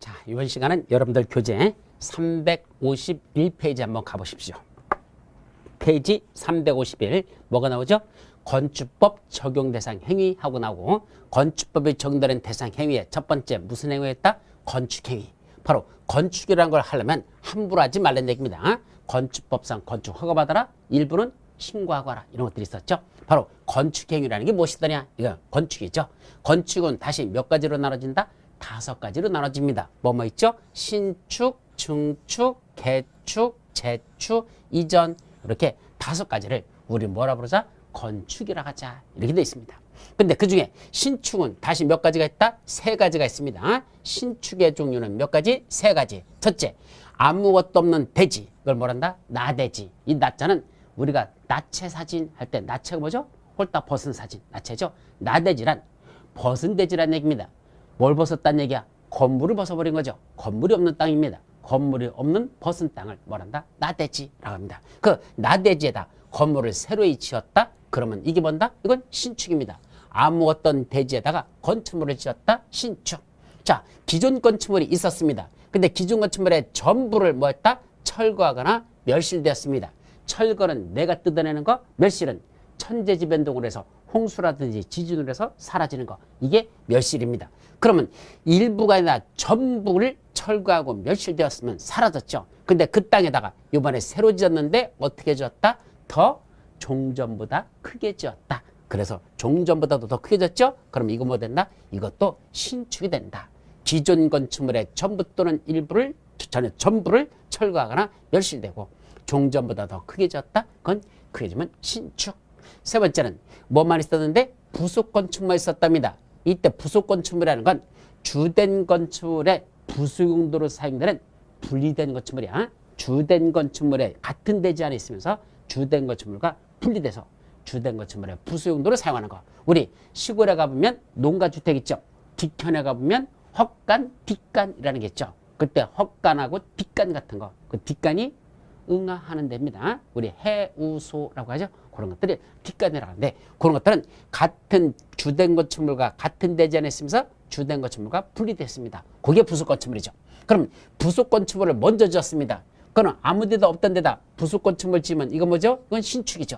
자, 이번 시간은 여러분들 교재 351페이지 한번 가보십시오. 페이지 351 뭐가 나오죠? 건축법 적용 대상 행위하고 나오고 건축법이 적용되는 대상 행위의 첫 번째 무슨 행위였다? 건축행위. 바로 건축이라는 걸 하려면 함부로 하지 말라는 얘기입니다. 건축법상 건축 허가받아라. 일부는 신고하고 하라. 이런 것들이 있었죠. 바로 건축행위라는 게 무엇이더냐? 이거 건축이죠. 건축은 다시 몇 가지로 나눠진다? 5가지로 나눠집니다. 뭐뭐 있죠? 신축, 증축, 개축, 재축, 이전 이렇게 5가지를 우리 뭐라 부르자? 건축이라 하자. 이렇게 되어 있습니다. 근데 그 중에 신축은 다시 몇 가지가 있다? 3가지가 있습니다. 신축의 종류는 몇 가지? 3가지. 첫째, 아무것도 없는 대지. 이걸 뭐란다? 나대지. 이 나자는 우리가 나체 사진 할 때 나체가 뭐죠? 홀딱 벗은 사진. 나체죠? 나대지란 벗은 대지란 얘기입니다. 뭘 벗었다는 얘기야? 건물을 벗어버린 거죠. 건물이 없는 땅입니다. 건물이 없는 벗은 땅을 뭐란다? 나대지라고 합니다. 그 나대지에다 건물을 새로이 지었다? 그러면 이게 뭔다? 이건 신축입니다. 아무것도 대지에다가 건축물을 지었다? 신축. 자, 기존 건축물이 있었습니다. 근데 기존 건축물의 전부를 뭐 했다? 철거하거나 멸실되었습니다. 철거는 내가 뜯어내는 거, 멸실은 천재지변동으로 해서 홍수라든지 지진으로 해서 사라지는 거. 이게 멸실입니다. 그러면 일부가 아니라 전부를 철거하고 멸실되었으면 사라졌죠. 근데 그 땅에다가 이번에 새로 지었는데 어떻게 지었다? 더 종전보다 크게 지었다. 그래서 종전보다도 더 크게 지었죠? 그럼 이거 뭐 된다? 이것도 신축이 된다. 기존 건축물의 전부 또는 일부를 전부를 철거하거나 멸실되고 종전보다 더 크게 지었다? 그건 크게 지면 신축. 세 번째는 뭐만 있었는데 부속 건축물만 있었답니다. 이때 부속 건축물이라는 건 주된 건축물의 부수 용도로 사용되는 분리된 건축물이야. 주된 건축물에 같은 대지 안에 있으면서 주된 건축물과 분리돼서 주된 건축물의 부수 용도로 사용하는 거. 우리 시골에 가보면 농가주택 있죠. 뒷편에 가보면 헛간, 뒷간이라는 게 있죠. 그때 헛간하고 뒷간 같은 거. 그 뒷간이 응하하는 데입니다. 우리 해우소라고 하죠. 그런 것들이 뒷간이라고 하는데 그런 것들은 같은 주된 건축물과 같은 대지 안에 있으면서 주된 건축물과 분리됐습니다. 그게 부속 건축물이죠. 그럼 부속 건축물을 먼저 지었습니다. 그건 아무 데도 없던 데다 부속 건축물 지으면 이건 뭐죠? 이건 신축이죠.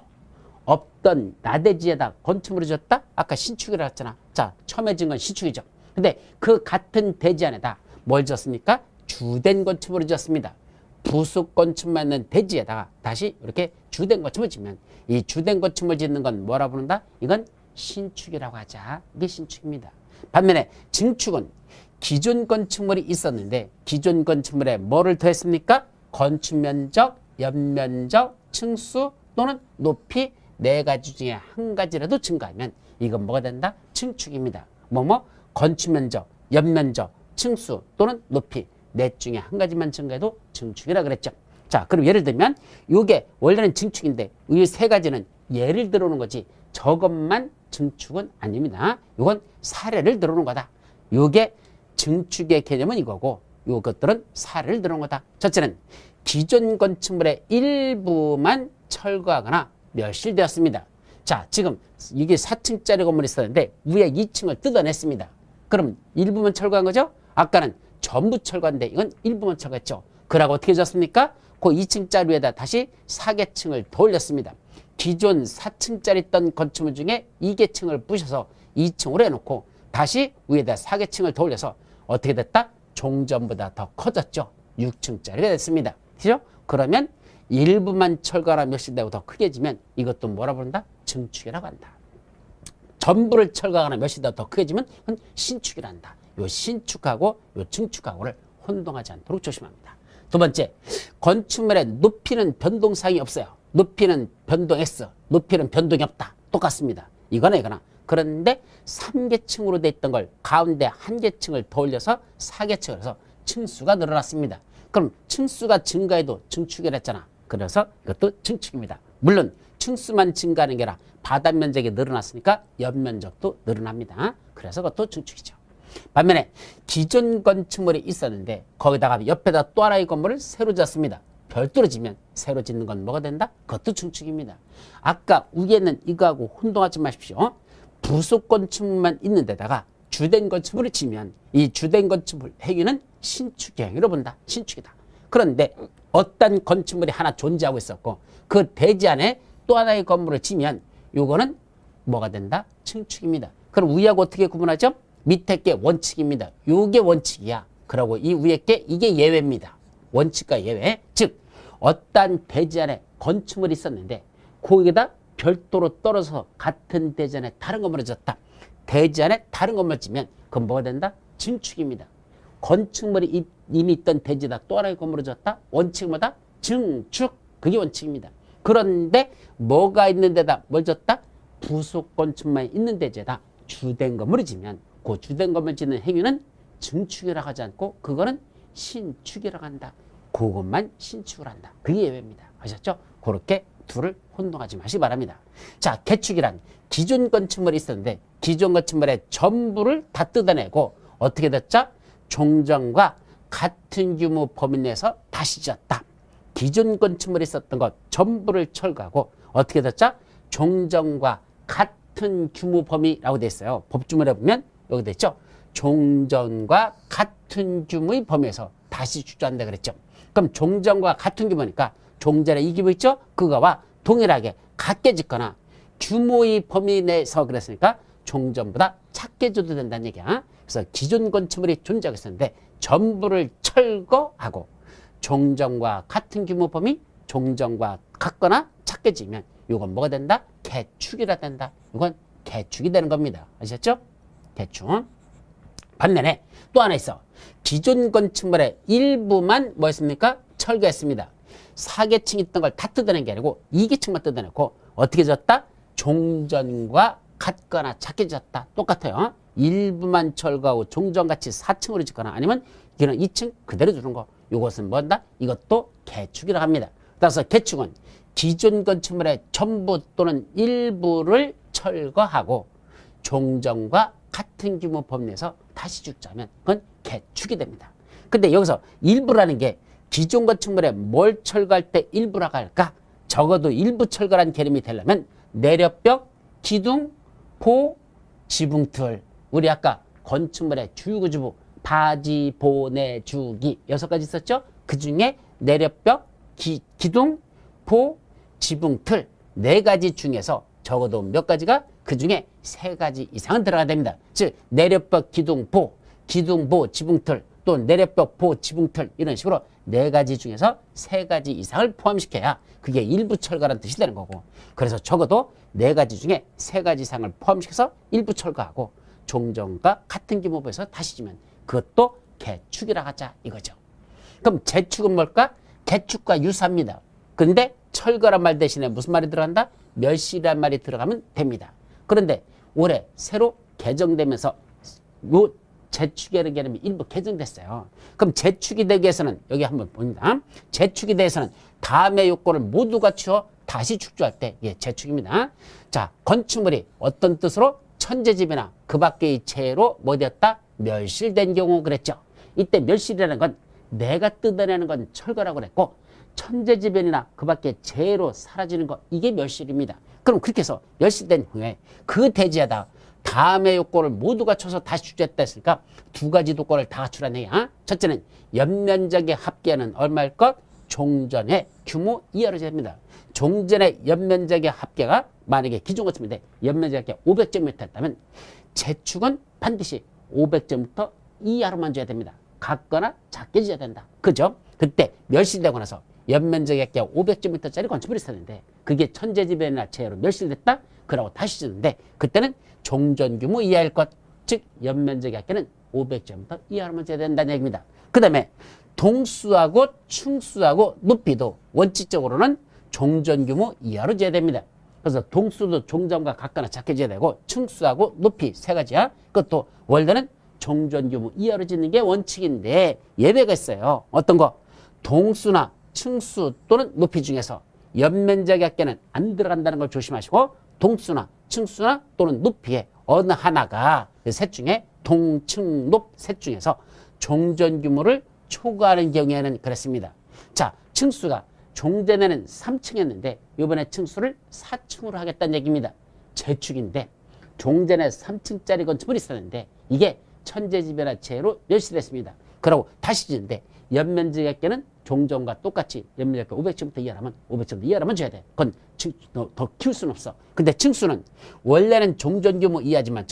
없던 나대지에다 건축물을 지었다? 아까 신축이라고 했잖아. 자, 처음에 지은 건 신축이죠. 근데 그 같은 대지 안에다 뭘 지었습니까? 주된 건축물을 지었습니다. 부속 건축만 있는 대지에다가 다시 이렇게 주된 건축물 짓면 이 주된 건축물 짓는 건 뭐라 부른다? 이건 신축이라고 하자. 이게 신축입니다. 반면에 증축은 기존 건축물이 있었는데 기존 건축물에 뭐를 더했습니까? 건축 면적, 연면적, 층수 또는 높이 4가지 중에 한 가지라도 증가하면 이건 뭐가 된다? 증축입니다. 뭐뭐? 건축 면적, 연면적, 층수 또는 높이 4 중에 한 가지만 증가해도 증축이라 그랬죠. 자, 그럼 예를 들면 이게 원래는 증축인데 이 3가지는 예를 들어오는 거지 저것만 증축은 아닙니다. 이건 사례를 들어오는 거다. 이게 증축의 개념은 이거고 이것들은 사례를 들어오는 거다. 첫째는 기존 건축물의 일부만 철거하거나 멸실되었습니다. 자, 지금 이게 4층짜리 건물이 있었는데 위에 2층을 뜯어냈습니다. 그럼 일부만 철거한 거죠? 아까는 전부 철거한데 이건 일부만 철거했죠. 그러고 어떻게 지었습니까? 그 2층짜리 위에다 다시 4계층을 더 올렸습니다. 기존 4층짜리 있던 건축물 중에 2계층을 부셔서 2층으로 해놓고 다시 위에다 4계층을 더 올려서 어떻게 됐다? 종전보다 더 커졌죠. 6층짜리가 됐습니다. 그죠? 그러면 일부만 철거하라 멸실되고 더 크게 지면 이것도 뭐라 부른다? 증축이라고 한다. 전부를 철거하거나 멸실되고 더 크게 지면 그건 신축이라 한다. 요 신축하고 요 증축하고를 혼동하지 않도록 조심합니다. 두 번째, 건축물의 높이는 변동사항이 없어요. 높이는 변동 S, 높이는 변동이 없다. 똑같습니다. 이거나 이거나. 그런데 3계층으로 돼 있던 걸 가운데 1계층을 더 올려서 4계층을 해서 층수가 늘어났습니다. 그럼 층수가 증가해도 증축이라 했잖아. 그래서 이것도 증축입니다. 물론 층수만 증가하는 게 아니라 바닥 면적이 늘어났으니까 옆면적도 늘어납니다. 그래서 그것도 증축이죠. 반면에 기존 건축물이 있었는데 거기다가 옆에다 또 하나의 건물을 새로 짓습니다. 별도로 지면 새로 짓는 건 뭐가 된다? 그것도 증축입니다. 아까 위에는 이거하고 혼동하지 마십시오. 부속 건축물만 있는 데다가 주된 건축물을 지면 이 주된 건축물 행위는 신축의 행위로 본다. 신축이다. 그런데 어떤 건축물이 하나 존재하고 있었고 그 대지 안에 또 하나의 건물을 지면 요거는 뭐가 된다? 증축입니다. 그럼 위하고 어떻게 구분하죠? 밑에 게 원칙입니다. 요게 원칙이야. 그리고 이 위에 게 이게 예외입니다. 원칙과 예외. 즉 어떤 대지 안에 건축물이 있었는데 거기에다 별도로 떨어져서 같은 대지 안에 다른 건물을 짓었다. 대지 안에 다른 건물을 지면 그건 뭐가 된다? 증축입니다. 건축물이 이미 있던 대지에다 또 하나의 건물을 짓었다. 원칙은 뭐다? 증축. 그게 원칙입니다. 그런데 뭐가 있는 데다 뭘 짓었다? 부속 건축물만 있는 대지에다 주된 건물을 지면 그 주된 건물 짓는 행위는 증축이라고 하지 않고 그거는 신축이라고 한다. 그것만 신축을 한다. 그게 예외입니다. 아셨죠? 그렇게 둘을 혼동하지 마시기 바랍니다. 자, 개축이란 기존 건축물이 있었는데 기존 건축물의 전부를 다 뜯어내고 어떻게 됐죠? 종전과 같은 규모 범위 내에서 다시 지었다. 기존 건축물이 있었던 것 전부를 철거하고 어떻게 됐죠? 종전과 같은 규모 범위라고 돼 있어요. 법주문에 보면 여기 됐죠? 종전과 같은 규모의 범위에서 다시 축조한다 그랬죠. 그럼 종전과 같은 규모니까 종전의 이 규모 있죠? 그거와 동일하게 같게 짓거나 규모의 범위 내에서 그랬으니까 종전보다 작게 줘도 된다는 얘기야. 그래서 기존 건축물이 존재하고 있었는데 전부를 철거하고 종전과 같은 규모 범위, 종전과 같거나 작게 지면 이건 뭐가 된다? 개축이라 된다. 이건 개축이 되는 겁니다. 아셨죠? 개축. 반면에 또 하나 있어. 기존 건축물의 일부만 뭐였습니까? 철거했습니다. 4계층 있던 걸 다 뜯어낸 게 아니고 2계층만 뜯어냈고 어떻게 졌다? 종전과 같거나 작게 짓었다. 똑같아요. 일부만 철거하고 종전같이 4층으로 짓거나 아니면 이거는 2층 그대로 두는 거. 이것은 뭔다? 이것도 개축이라고 합니다. 따라서 개축은 기존 건축물의 전부 또는 일부를 철거하고 종전과 같은 규모 범위 내에서 다시 죽자면 그건 개축이 됩니다. 근데 여기서 일부라는 게 기존 건축물에 뭘 철거할 때 일부라고 할까? 적어도 일부 철거라는 개념이 되려면 내력벽, 기둥, 포, 지붕틀. 우리 아까 건축물의 주구주부 바지, 보내, 주기 6가지 있었죠? 그 중에 내력벽, 기둥, 포, 지붕틀 4가지 중에서 적어도 몇 가지가 그 중에 3가지 이상은 들어가야 됩니다. 즉 내력벽, 기둥, 포, 지붕틀 또 내력벽, 포, 지붕틀 이런 식으로 4가지 중에서 3가지 이상을 포함시켜야 그게 일부 철거라는 뜻이 되는 거고 그래서 적어도 4가지 중에 3가지 이상을 포함시켜서 일부 철거하고 종전과 같은 규모에서 다시 지면 그것도 개축이라 하자 이거죠. 그럼 재축은 뭘까? 개축과 유사합니다. 근데 철거란 말 대신에 무슨 말이 들어간다? 멸실이란 말이 들어가면 됩니다. 그런데 올해 새로 개정되면서 요 재축이라는 개념이 일부 개정됐어요. 그럼 재축이 되기 위해서는 여기 한번 봅니다. 재축이 대해서는 다음의 요건을 모두 갖추어 다시 축조할 때 예, 재축입니다. 자, 건축물이 어떤 뜻으로 천재집이나 그 밖의 채로 뭐 되었다? 멸실된 경우 그랬죠. 이때 멸실이라는 건 내가 뜯어내는 건 철거라고 그랬고 천재지변이나 그 밖에 재로 사라지는 것 이게 멸실입니다. 그럼 그렇게 해서 멸실된 후에 그 대지에다 다음의 요건을 모두 갖춰서 다시 축조했다 했으니까 2가지 요건을 다 갖추라는 얘기야. 첫째는 연면적의 합계는 얼마일 것? 종전의 규모 이하로 됩니다. 종전의 연면적의 합계가 만약에 기존 건축물인데 연면적의 합계 500제곱미터 했다면 재축은 반드시 500제곱미터 이하로만 줘야 됩니다. 같거나 작게 줘야 된다. 그죠? 그때 멸실되고 나서 연면적의 합계가 500제곱미터짜리 건축물이 있었는데 그게 천재지변이나 재해로 멸실됐다? 그러고 다시 짓는데 그때는 종전 규모 이하일 것, 즉 연면적의 합계는 500제곱미터 이하로만 줘야 된다는 얘기입니다. 그 다음에 동수하고 충수하고 높이도 원칙적으로는 종전 규모 이하로 줘야 됩니다. 그래서 동수도 종전과 같거나 작게 줘야 되고 충수하고 높이 3가지야. 그것도 원래는 종전 규모 이하로 짓는 게 원칙인데 예외가 있어요. 어떤 거? 동수나 충수 또는 높이 중에서 연면적의 합계는 안 들어간다는 걸 조심하시고 동수나 충수나 또는 높이에 어느 하나가 셋 중에 동충 높 셋 중에서 종전 규모를 초과하는 경우에는 그렇습니다. 자, 층수가 종전에는 3층이었는데 이번에 층수를 4층으로 하겠다는 얘기입니다. 재축인데 종전에 3층짜리 건축물이 있었는데 이게 천재지변화체로 멸시됐습니다. 그러고 다시 주는데 연면적액계는 종전과 똑같이 연면적액계 500점부터 이하라면 500점부터 이하라면 줘야 돼. 그건 더 키울 수는 없어. 근데 층수는 원래는 종전규모 이하지만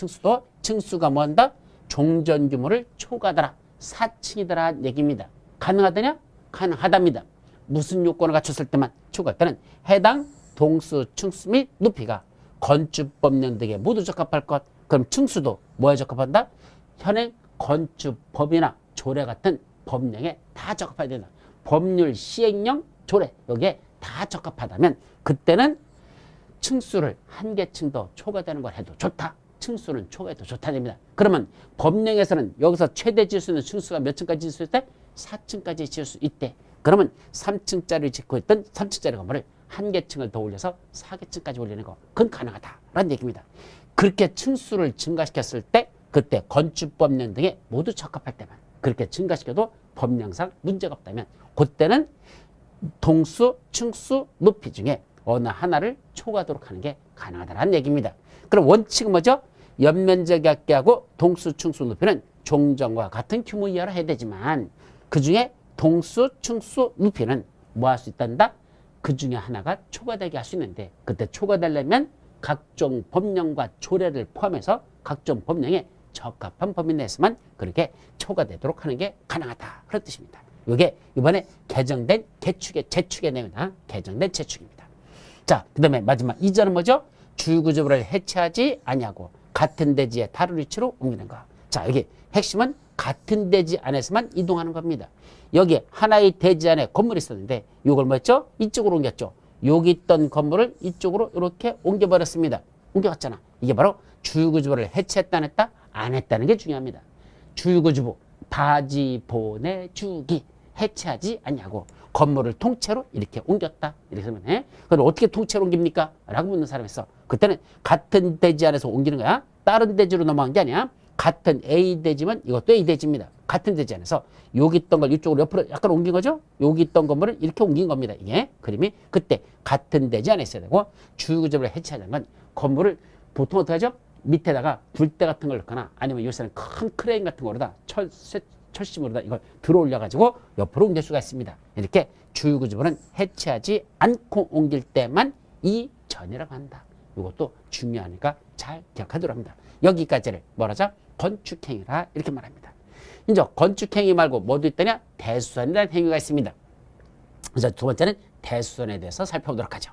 층수가 뭐한다? 종전규모를 초과하더라. 4층이더라 얘기입니다. 가능하더냐? 가능하답니다. 무슨 요건을 갖췄을 때만 초과할 때는 해당 동수, 층수 및 높이가 건축법령 등에 모두 적합할 것. 그럼 층수도 뭐에 적합한다? 현행 건축법이나 조례 같은 법령에 다 적합해야 된다. 법률 시행령 조례 여기에 다 적합하다면 그때는 층수를 한 개층 더 초과되는 걸 해도 좋다. 층수는 초과해도 좋다 됩니다. 그러면 법령에서는 여기서 최대 지을 수 있는 층수가 몇 층까지 지을 수 있대? 4층까지 지을 수 있대. 그러면 3층짜리 짓고 있던 3층짜리 건물을 한 개층을 더 올려서 4개층까지 올리는 거 그건 가능하다라는 얘기입니다. 그렇게 층수를 증가시켰을 때 그때 건축법령 등에 모두 적합할 때만 그렇게 증가시켜도 법령상 문제가 없다면 그때는 동수, 층수, 높이 중에 어느 하나를 초과하도록 하는 게 가능하다는 얘기입니다. 그럼 원칙은 뭐죠? 연면적액계하고 동수, 층수, 높이는 종전과 같은 규모 이하로 해야 되지만 그 중에 동수, 층수, 높이는 뭐 할 수 있단다? 그 중에 하나가 초과되게 할 수 있는데 그때 초과되려면 각종 법령과 조례를 포함해서 각종 법령에 적합한 범위 내에서만 그렇게 초과되도록 하는 게 가능하다. 그런 뜻입니다. 이게 이번에 개정된 제축의 내용이다. 개정된 제축입니다. 자, 그 다음에 마지막 2절은 뭐죠? 주구조부를 해체하지 아니하고 같은 대지에 다른 위치로 옮기는 거. 자, 여기 핵심은 같은 대지 안에서만 이동하는 겁니다. 여기 하나의 대지 안에 건물이 있었는데 이걸 뭐였죠? 이쪽으로 옮겼죠. 여기 있던 건물을 이쪽으로 이렇게 옮겨버렸습니다. 옮겨갔잖아. 이게 바로 주구조부를 해체했다 안 했다? 안 했다는 게 중요합니다. 주구조부, 바지 보내주기, 해체하지 않냐고 건물을 통째로 이렇게 옮겼다. 이렇게 하면 해. 그럼 어떻게 통째로 옮깁니까? 라고 묻는 사람이 있어. 그때는 같은 대지 안에서 옮기는 거야. 다른 대지로 넘어간 게 아니야. 같은 A 대지면 이것도 A 대지입니다. 같은 대지 안에서 여기 있던 걸 이쪽으로 옆으로 약간 옮긴 거죠. 여기 있던 건물을 이렇게 옮긴 겁니다. 이게 그림이 그때 같은 대지 안에 있어야 되고 주구조부를 해체하자는 건 건물을 보통 어떻게 하죠? 밑에다가 굴대 같은 걸 넣거나 아니면 요새는 큰 크레인 같은 거로다 철심으로다 이걸 들어 올려가지고 옆으로 옮길 수가 있습니다. 이렇게 주구조부는 해체하지 않고 옮길 때만 이전이라고 한다. 이것도 중요하니까 잘 기억하도록 합니다. 여기까지를 뭐라자? 건축행위라 이렇게 말합니다. 이제 건축행위 말고 뭐도 있다냐? 대수선이라는 행위가 있습니다. 그래서 두 번째는 대수선에 대해서 살펴보도록 하죠.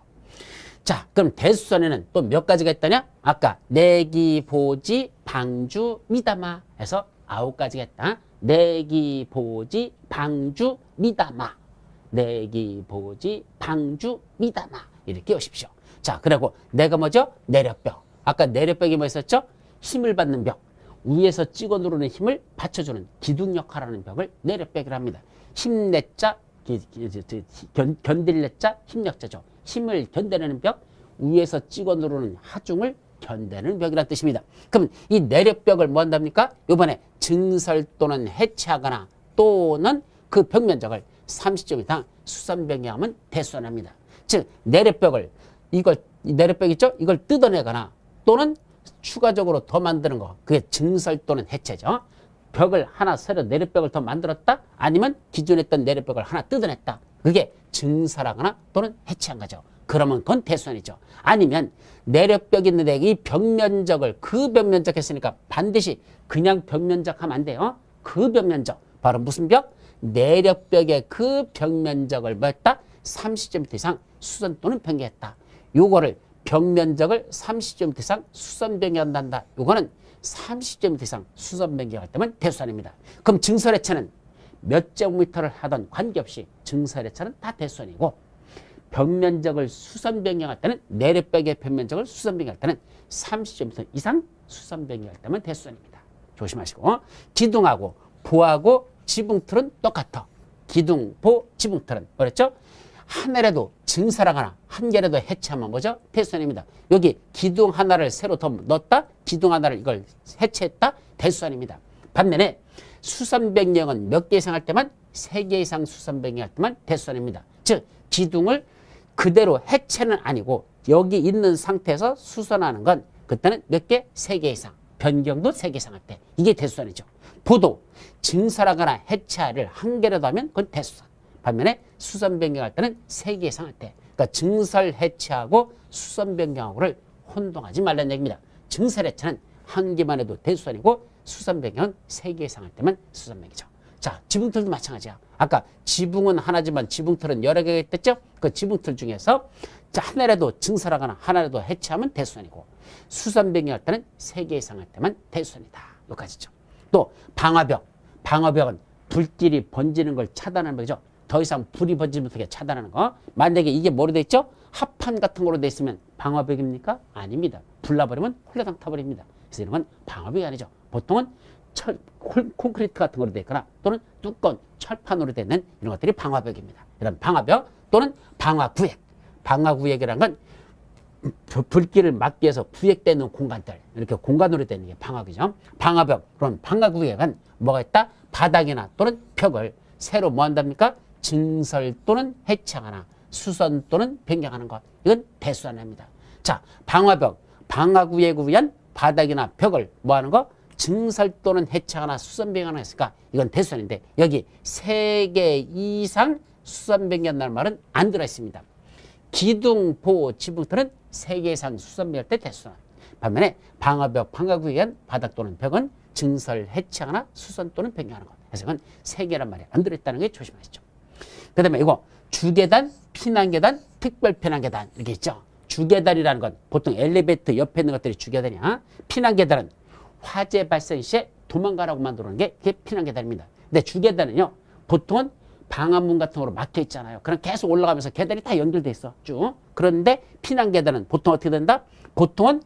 자, 그럼 대수선에는 또 몇 가지가 있다냐? 아까 내기, 보지, 방주, 미담아 해서 9가지가 있다. 내기, 보지, 방주, 미담아. 내기, 보지, 방주, 미담아. 이렇게 오십시오. 자, 그리고 내가 뭐죠? 내력벽. 아까 내력벽이 뭐 있었죠? 힘을 받는 벽. 위에서 찍어 누르는 힘을 받쳐주는 기둥 역할하는 벽을 내력벽이라 합니다. 힘내자, 견딜래자, 힘력자죠. 힘을 견뎌내는 벽, 위에서 찍어 누르는 하중을 견뎌내는 벽이라는 뜻입니다. 그럼 이 내력벽을 뭐 한답니까? 이번에 증설 또는 해체하거나 또는 그 벽면적을 30점 이상 수선 변경하면 대수선합니다. 즉 내력벽을 내력벽 있죠? 이걸 뜯어내거나 또는 추가적으로 더 만드는 거 그게 증설 또는 해체죠. 벽을 하나 새로 내력벽을 더 만들었다 아니면 기존에 있던 내력벽을 하나 뜯어냈다. 그게 증설하거나 또는 해체한 거죠. 그러면 그건 대수선이죠. 아니면 내력벽이 있는데 이 벽면적을 그 벽면적 했으니까 반드시 그냥 벽면적 하면 안 돼요. 그 벽면적 바로 무슨 벽? 내력벽의 그 벽면적을 뭐 했다? 30cm 이상 수선 또는 변경했다. 요거를 벽면적을 30cm 이상 수선 변경한다. 요거는 30cm 이상 수선 변경할 때면 대수선입니다. 그럼 증설해체는 몇 제곱미터를 하던 관계없이 증설해체는 다 대수선이고 벽면적을 수선 변경할 때는 내력벽의 벽면적을 수선 변경할 때는 30cm 이상 수선 변경할 때면 대수선입니다. 조심하시고 기둥하고 보하고 지붕틀은 똑같아. 기둥, 보, 지붕틀은 그랬죠? 하나라도 증설하거나 한 개라도 해체하면 뭐죠? 대수선입니다. 여기 기둥 하나를 새로 더 넣었다. 기둥 하나를 이걸 해체했다. 대수선입니다. 반면에 수선 변경은 몇 개 이상 할 때만 3개 이상 수선 변경할 때만 대수선입니다. 즉 기둥을 그대로 해체는 아니고 여기 있는 상태에서 수선하는 건 그때는 몇 개? 3개 이상. 변경도 3개 이상할 때 이게 대수선이죠. 부도 증설하거나 해체를 한 개라도 하면 그건 대수선. 반면에 수선 변경할 때는 3개 이상할 때. 그러니까 증설 해체하고 수선 변경하고를 혼동하지 말라는 얘기입니다. 증설 해체는 한 개만 해도 대수선이고 수선 변경은 3개 이상할 때만 수선 변경이죠. 자, 지붕틀도 마찬가지야. 아까 지붕은 하나지만 지붕틀은 여러 개가 있댔죠? 그 지붕틀 중에서 하나라도 증설하거나 하나라도 해체하면 대수선이고 수선 변경할 때는 3개 이상할 때만 대수선이다. 여기까지죠. 또 방화벽. 방화벽은 불길이 번지는 걸 차단하는 거죠. 더 이상 불이 번지지 못하게 차단하는 거. 만약에 이게 뭐로 돼 있죠? 합판 같은 거로 돼 있으면 방화벽입니까? 아닙니다. 불나버리면 홀라당 타버립니다. 그래서 이런 건 방화벽이 아니죠. 보통은 콘크리트 같은 거로 돼 있거나 또는 두꺼운 철판으로 되는 이런 것들이 방화벽입니다. 이런 방화벽 또는 방화구획. 방화구획이라는 건 불길을 막기 위해서 구획되는 공간들, 이렇게 공간으로 되는 게 방화구죠. 방화벽, 그럼 방화구획은 뭐가 있다? 바닥이나 또는 벽을 새로 뭐 한답니까? 증설 또는 해체하거나 수선 또는 변경하는 것. 이건 대수선입니다. 자, 방화벽, 방화구획을 위한 바닥이나 벽을 뭐 하는 거? 증설 또는 해체하거나 수선 변경하는 했으니까 이건 대수선인데 여기 3개 이상 수선 변경한다는 말은 안 들어있습니다. 기둥, 보호, 지붕틀은 3개 이상 수선 변경할 때 대수선. 반면에 방화벽, 방화구획은 바닥 또는 벽은 증설, 해체하거나 수선 또는 변경하는 것. 그래서 이건 3개란 말이 안 들어있다는 게 조심하시죠. 그 다음에 이거 주계단, 피난계단, 특별피난계단 이렇게 있죠. 주계단이라는 건 보통 엘리베이터 옆에 있는 것들이 주계단이야. 피난계단은 화재 발생 시에 도망가라고 만들어 놓은 게 그게 피난계단입니다. 근데 주계단은요, 보통은 방화문 같은 거로 막혀 있잖아요. 그럼 계속 올라가면서 계단이 다 연결돼 있어. 쭉. 그런데 피난계단은 보통 어떻게 된다? 보통은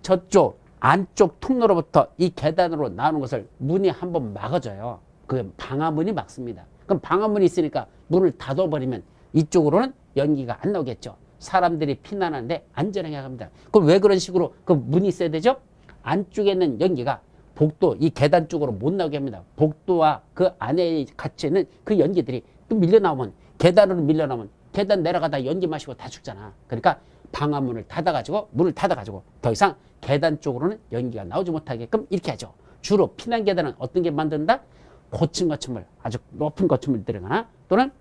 저쪽 안쪽 통로로부터 이 계단으로 나오는 것을 문이 한번 막아줘요. 그 방화문이 막습니다. 그럼 방화문이 있으니까 문을 닫아버리면 이쪽으로는 연기가 안 나오겠죠. 사람들이 피난하는데 안전하게 합니다. 그럼 왜 그런 식으로 그 문이 있어야 되죠? 안쪽에 있는 연기가 복도, 이 계단 쪽으로 못 나오게 합니다. 복도와 그 안에 갇혀 있는 그 연기들이 또 밀려나오면, 계단으로 밀려나오면 계단 내려가다 연기 마시고 다 죽잖아. 그러니까 방화문을 닫아가지고, 문을 닫아가지고 더 이상 계단 쪽으로는 연기가 나오지 못하게끔 이렇게 하죠. 주로 피난 계단은 어떤 게 만든다? 고층 건축물, 아주 높은 건축물 들어가나 또는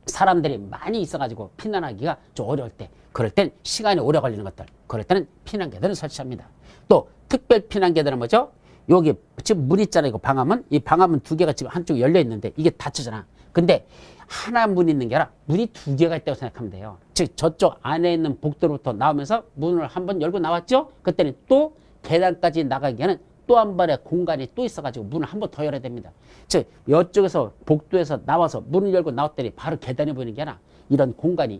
사람들이 많이 있어가지고 피난하기가 좀 어려울 때, 그럴 땐 시간이 오래 걸리는 것들, 그럴 때는 피난 계단을 설치합니다. 또 특별 피난 계단은 뭐죠? 여기 지금 문 있잖아요. 이거 방화문. 이 방화문 2개가 지금 한쪽 열려 있는데 이게 닫히잖아. 근데 하나 문이 있는 게 아니라 문이 2개가 있다고 생각하면 돼요. 즉 저쪽 안에 있는 복도로부터 나오면서 문을 한번 열고 나왔죠. 그때는 또 계단까지 나가기에는 또 한 번의 공간이 또 있어가지고 문을 한 번 더 열어야 됩니다. 즉 이쪽에서 복도에서 나와서 문을 열고 나왔더니 바로 계단이 보이는 게 아니라 이런 공간이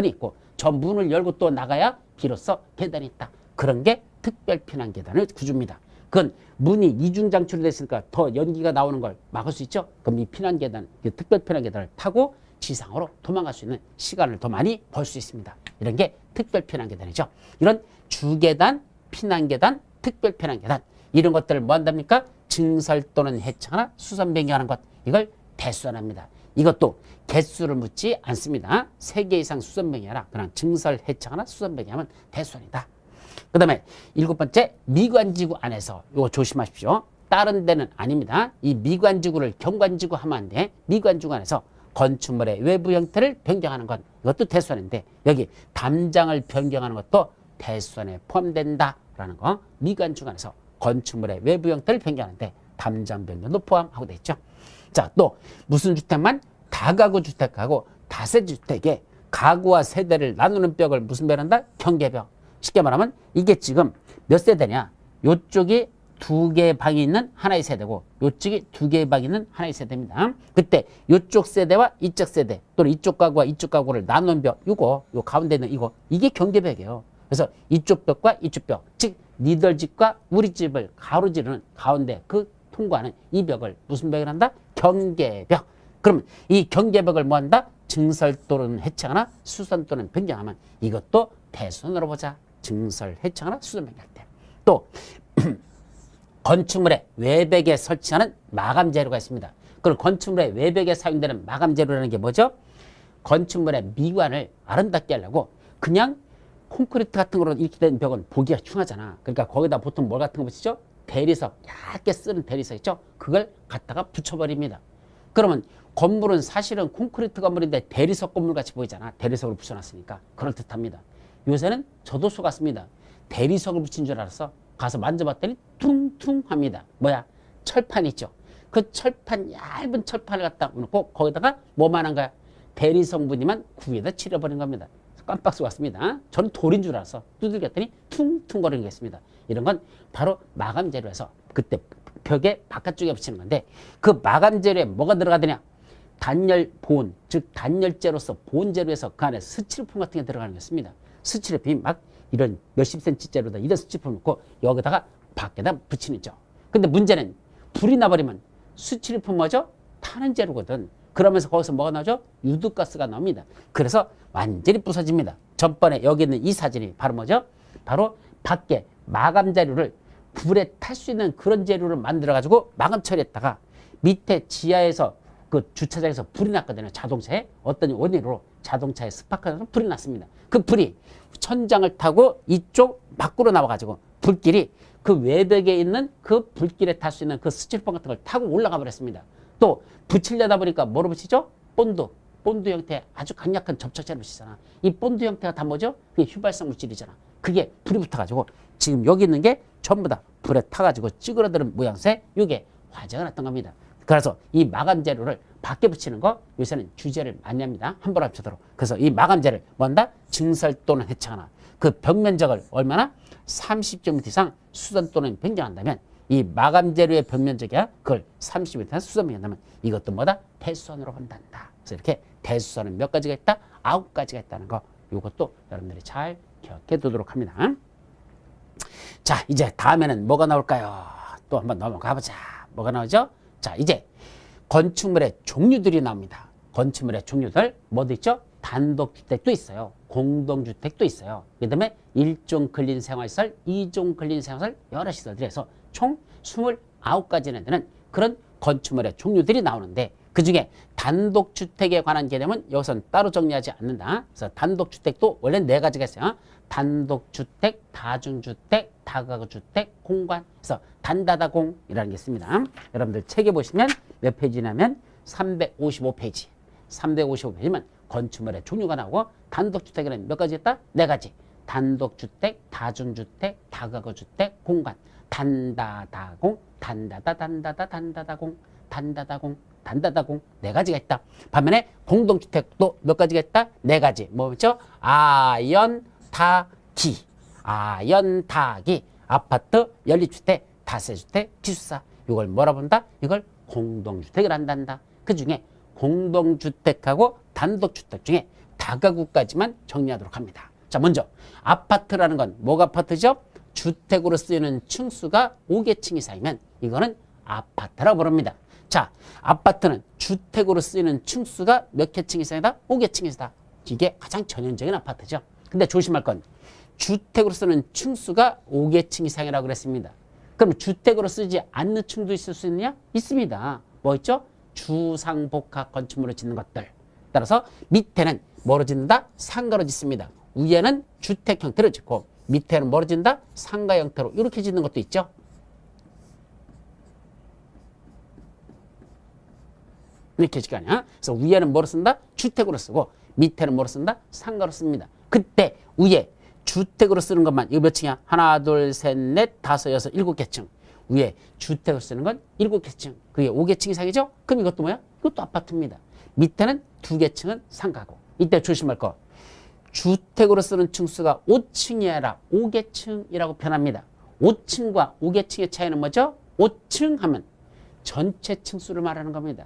있고 저 문을 열고 또 나가야 비로소 계단이 있다. 그런 게 특별 피난 계단을 구조입니다. 그건 문이 이중 장치로 됐으니까 더 연기가 나오는 걸 막을 수 있죠. 그럼 이 피난 계단, 특별 피난 계단을 타고 지상으로 도망갈 수 있는 시간을 더 많이 벌 수 있습니다. 이런 게 특별 피난 계단이죠. 이런 주계단, 피난 계단, 특별 피난 계단 이런 것들을 뭐 한답니까? 증설 또는 해체하거나 수선 변경하는 것, 이걸 대수선합니다. 이것도 개수를 묻지 않습니다. 3개 이상 수선 변경하라. 그냥 증설, 해체하거나 수선 변경하면 대수선이다. 그 다음에 7번째, 미관지구 안에서 이거 조심하십시오. 다른 데는 아닙니다. 이 미관지구를 경관지구 하면 안 돼. 미관지구 안에서 건축물의 외부 형태를 변경하는 것, 이것도 대수선인데 여기 담장을 변경하는 것도 대수선에 포함된다라는 거. 미관지구 안에서 건축물의 외부 형태를 변경하는데 담장 변경도 포함하고 돼 있죠. 자, 또 무슨 주택만? 다가구 주택하고 다세주택의 가구와 세대를 나누는 벽을 무슨 벽한다? 경계벽. 쉽게 말하면 이게 지금 몇 세대냐? 요쪽이 2개의 방이 있는 하나의 세대고 요쪽이 2개의 방이 있는 하나의 세대입니다. 그때 요쪽 세대와 이쪽 세대 또는 이쪽 가구와 이쪽 가구를 나눈 벽, 요 가운데 있는 이게 경계벽이에요. 그래서 이쪽 벽과 이쪽 벽, 즉 니들 집과 우리 집을 가로지르는 가운데 그 통과하는 이 벽을 무슨 벽을 한다? 경계벽. 그러면 이 경계벽을 뭐 한다? 증설 또는 해체하거나 수선 또는 변경하면 이것도 대수선으로 보자. 증설, 해체하거나 수선 변경할 때. 또 건축물의 외벽에 설치하는 마감 재료가 있습니다. 그럼 건축물의 외벽에 사용되는 마감 재료라는 게 뭐죠? 건축물의 미관을 아름답게 하려고 그냥 콘크리트 같은 거로 이렇게 된 벽은 보기가 흉하잖아. 그러니까 거기다 보통 뭘 같은 거 붙이죠? 대리석, 얇게 쓰는 대리석 있죠? 그걸 갖다가 붙여버립니다. 그러면 건물은 사실은 콘크리트 건물인데 대리석 건물 같이 보이잖아. 대리석으로 붙여놨으니까. 그럴듯합니다. 요새는 저도 속았습니다. 대리석을 붙인 줄 알았어. 가서 만져봤더니 퉁퉁합니다. 뭐야? 철판 있죠? 그 철판, 얇은 철판을 갖다 놓고 거기다가 뭐만 한 거야? 대리석분이만 구에다 칠해버린 겁니다. 깜빡 속았습니다. 저는 돌인 줄 알았어. 두들겼더니 퉁퉁거리는 게 있습니다. 이런 건 바로 마감 재료에서 그때 벽에 바깥쪽에 붙이는 건데 그 마감 재료에 뭐가 들어가더냐? 단열 보온, 즉 단열재로서 보온 재료에서 그 안에 스티로폼 같은 게 들어가는 게 있습니다. 스티로폼이 막 이런 몇십 센치짜리로다 이런 스티로폼 넣고 여기다가 밖에다 붙이는 죠. 근데 문제는 불이 나버리면 스티로폼 뭐죠? 타는 재료거든. 그러면서 거기서 뭐가 나오죠? 유독가스가 나옵니다. 그래서 완전히 부서집니다. 전번에 여기 있는 이 사진이 바로 뭐죠? 바로 밖에 마감 재료를 불에 탈 수 있는 그런 재료를 만들어가지고 마감 처리했다가 밑에 지하에서 그 주차장에서 불이 났거든요. 자동차에 어떤 원인으로 자동차에 스파크가 불이 났습니다. 그 불이 천장을 타고 이쪽 밖으로 나와가지고 불길이 그 외벽에 있는 그 불길에 탈 수 있는 그 스티로폼 같은 걸 타고 올라가 버렸습니다. 또 붙이려다 보니까 뭐로 붙이죠? 본드 형태의 아주 강력한 접착제를 붙이잖아. 이 본드 형태가 다 뭐죠? 그게 휘발성 물질이잖아. 그게 불이 붙어가지고 지금 여기 있는 게 전부 다 불에 타가지고 찌그러드는 모양새 이게 화재가 났던 겁니다. 그래서 이 마감 재료를 밖에 붙이는 거 요새는 규제를 많이 합니다. 한 번 합쳐도록. 그래서 이 마감 재료를 뭔다? 증설 또는 해창하나. 그 벽 면적을 얼마나? 30제곱미터 이상 수선 또는 변경한다면 이 마감 재료의 벽 면적이야. 그걸 30m 이상 수선 변경한다면 이것도 뭐다? 대수선으로 본단다. 그래서 이렇게 대수선은 몇 가지가 있다? 9가지가 있다는 거. 이것도 여러분들이 잘 기억해 두도록 합니다. 자, 이제 다음에는 뭐가 나올까요? 또 한번 넘어가 보자. 뭐가 나오죠? 자, 이제 건축물의 종류들이 나옵니다. 건축물의 종류들 뭐도 있죠? 단독주택도 있어요. 공동주택도 있어요. 그 다음에 1종 근린생활시설, 2종 근린생활시설 여러 시설들이 해서 총 29가지나 되는 그런 건축물의 종류들이 나오는데 그중에 단독주택에 관한 개념은 여기서는 따로 정리하지 않는다. 그래서 단독주택도 원래 4가지가 있어요. 단독주택, 다중주택, 다가구주택, 공간. 그래서 단다다공이라는 게 있습니다. 여러분들 책에 보시면 몇 페이지냐면 355페이지. 355페이지면 건축물의 종류가 나오고 단독주택에는 몇 가지 있다? 4가지. 단독주택, 다중주택, 다가구주택, 공간. 단다다공, 단다다단다다단다다공, 단다다공, 단다다공 4가지가 있다. 반면에 공동주택도 몇 가지가 있다? 4가지. 뭐죠? 아연타기, 아연타기, 아파트, 연립주택, 다세주택, 기숙사. 이걸 뭐라 본다? 이걸 공동주택을 한단다. 그 중에 공동주택하고 단독주택 중에 다가구까지만 정리하도록 합니다. 자, 먼저 아파트라는 건 뭐가 아파트죠? 주택으로 쓰이는 층수가 5개층 이상이면 이거는 아파트라고 부릅니다. 자, 아파트는 주택으로 쓰이는 층수가 몇 개층 이상이다? 5개층 이상이다. 이게 가장 전형적인 아파트죠. 근데 조심할 건 주택으로 쓰는 층수가 5개층 이상이라고 그랬습니다. 그럼 주택으로 쓰지 않는 층도 있을 수 있느냐? 있습니다. 뭐 있죠? 주상복합 건축물을 짓는 것들. 따라서 밑에는 뭐로 짓는다? 상가로 짓습니다. 위에는 주택 형태로 짓고 밑에는 뭐로 짓는다? 상가 형태로 이렇게 짓는 것도 있죠. 이렇게 짓거 아니야? 그래서 위에는 뭐로 쓴다? 주택으로 쓰고 밑에는 뭐로 쓴다? 상가로 씁니다. 그때 위에 주택으로 쓰는 것만 이거 몇 층이야? 하나, 둘, 셋, 넷, 다섯, 여섯, 7개층. 위에 주택으로 쓰는 건 7개층. 그게 5개층 이상이죠? 그럼 이것도 뭐야? 이것도 아파트입니다. 밑에는 2개층은 상가고. 이때 조심할 거. 주택으로 쓰는 층수가 5층이 아니라 5개층이라고 표현합니다. 5층과 5개층의 차이는 뭐죠? 5층 하면 전체 층수를 말하는 겁니다.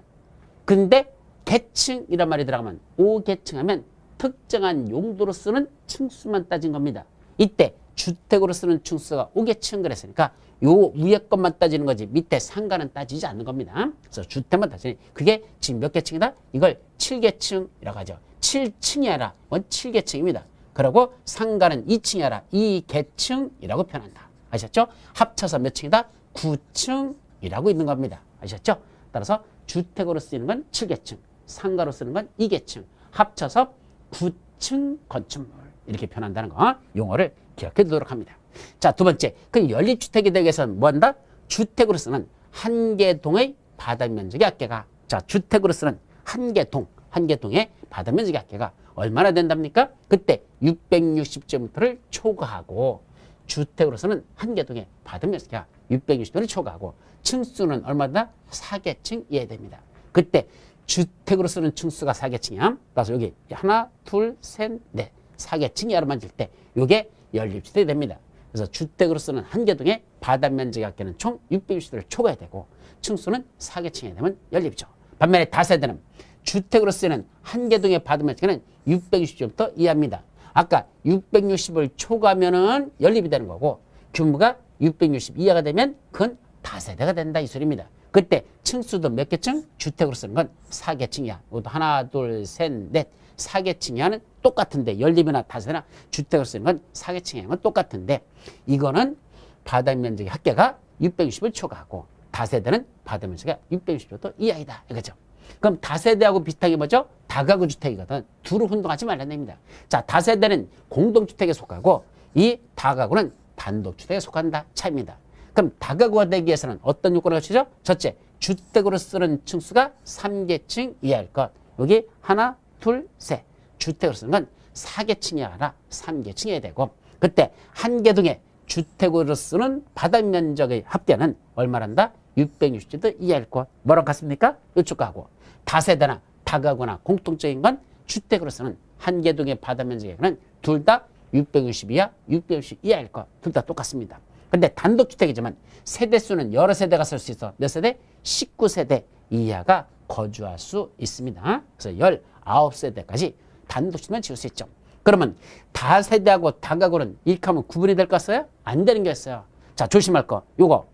근데 개층이란 말이 들어가면 5개층 하면 특정한 용도로 쓰는 층수만 따진 겁니다. 이때 주택으로 쓰는 층수가 5개층 그랬으니까 요 위에 것만 따지는 거지 밑에 상가는 따지지 않는 겁니다. 그래서 주택만 따지니 그게 지금 몇 개층이다? 이걸 7개층이라고 하죠. 7층이 아니라 7개층입니다. 그리고 상가는 2층이 아니라 2개층이라고 표현한다. 아셨죠? 합쳐서 몇 층이다? 9층이라고 있는 겁니다. 아셨죠? 따라서 주택으로 쓰이는 건 7개층, 상가로 쓰는 건 2개층, 합쳐서 9층 건축물. 이렇게 표현한다는 거 용어를 기억해 두도록 합니다. 자, 두 번째, 그 연립주택에 대해서는 뭐한다? 주택으로 쓰는 한 개 동의 바닥면적의 합계가, 자, 주택으로 쓰는 한 개 동의 바닥면적의 합계가 얼마나 된답니까? 그때 660제곱미터를 초과하고, 주택으로서는 한 개 동의 바닥면적이 660제곱미터를 초과하고, 층수는 얼마다? 4계층 이해됩니다. 그때 주택으로 쓰는 층수가 4계층이야. 그래서 여기 하나, 둘, 셋, 넷, 4계층 이하로 만질 때 이게 연립주택이 됩니다. 그래서 주택으로 쓰는 한 개 동의 바닥면적의 합계는 총 660제곱미터를 초과해야 되고, 층수는 4계층이 되면 연립이죠. 반면에 다세대는 주택으로 쓰는 한 개 동의 바닥면적은 660제곱미터 이하입니다. 아까 660을 초과하면은 연립이 되는 거고, 규모가 660 이하가 되면 그건 다세대가 된다 이 소리입니다. 그때 층수도 몇 개층? 주택으로 쓰는 건 4계층이야. 이것도 하나, 둘, 셋, 넷, 4계층 이하는 똑같은데, 연립이나 다세대나 주택으로 쓰는 건 4계층 이하는 똑같은데, 이거는 바닥면적의 합계가 660을 초과하고, 다세대는 바닥면적이 660제곱미터 이하이다 이거죠. 그럼 다세대하고 비슷한 게 뭐죠? 다가구 주택이거든. 둘을 혼동하지 말라는 얘기입니다. 자, 다세대는 공동주택에 속하고, 이 다가구는 단독주택에 속한다 차이입니다. 그럼 다가구가 되기 위해서는 어떤 요건을 갖추죠? 첫째, 주택으로 쓰는 층수가 3계층 이하일 것. 여기 하나, 둘, 셋. 주택으로 쓰는 건 4계층이 아니라 3계층이어야 되고, 그때 한 개 동의 주택으로 쓰는 바닥면적의 합계는 얼마란다? 660제곱미터 이하일 것. 뭐랑 같습니까? 이쪽 하고. 다세대나 다가구나 공통적인 건 주택으로 쓰는 한 개 동의 바닥면적에는 둘 다 660 이하, 660 이하일 것. 둘 다 똑같습니다. 근데 단독주택이지만 세대수는 여러 세대가 쓸 수 있어. 몇 세대? 19세대 이하가 거주할 수 있습니다. 그래서 19세대까지 단독주택만 지을 수 있죠. 그러면 다세대하고 다가구는 이렇게 하면 구분이 될 거 없어요? 안 되는 게 있어요. 자, 조심할 거. 요거.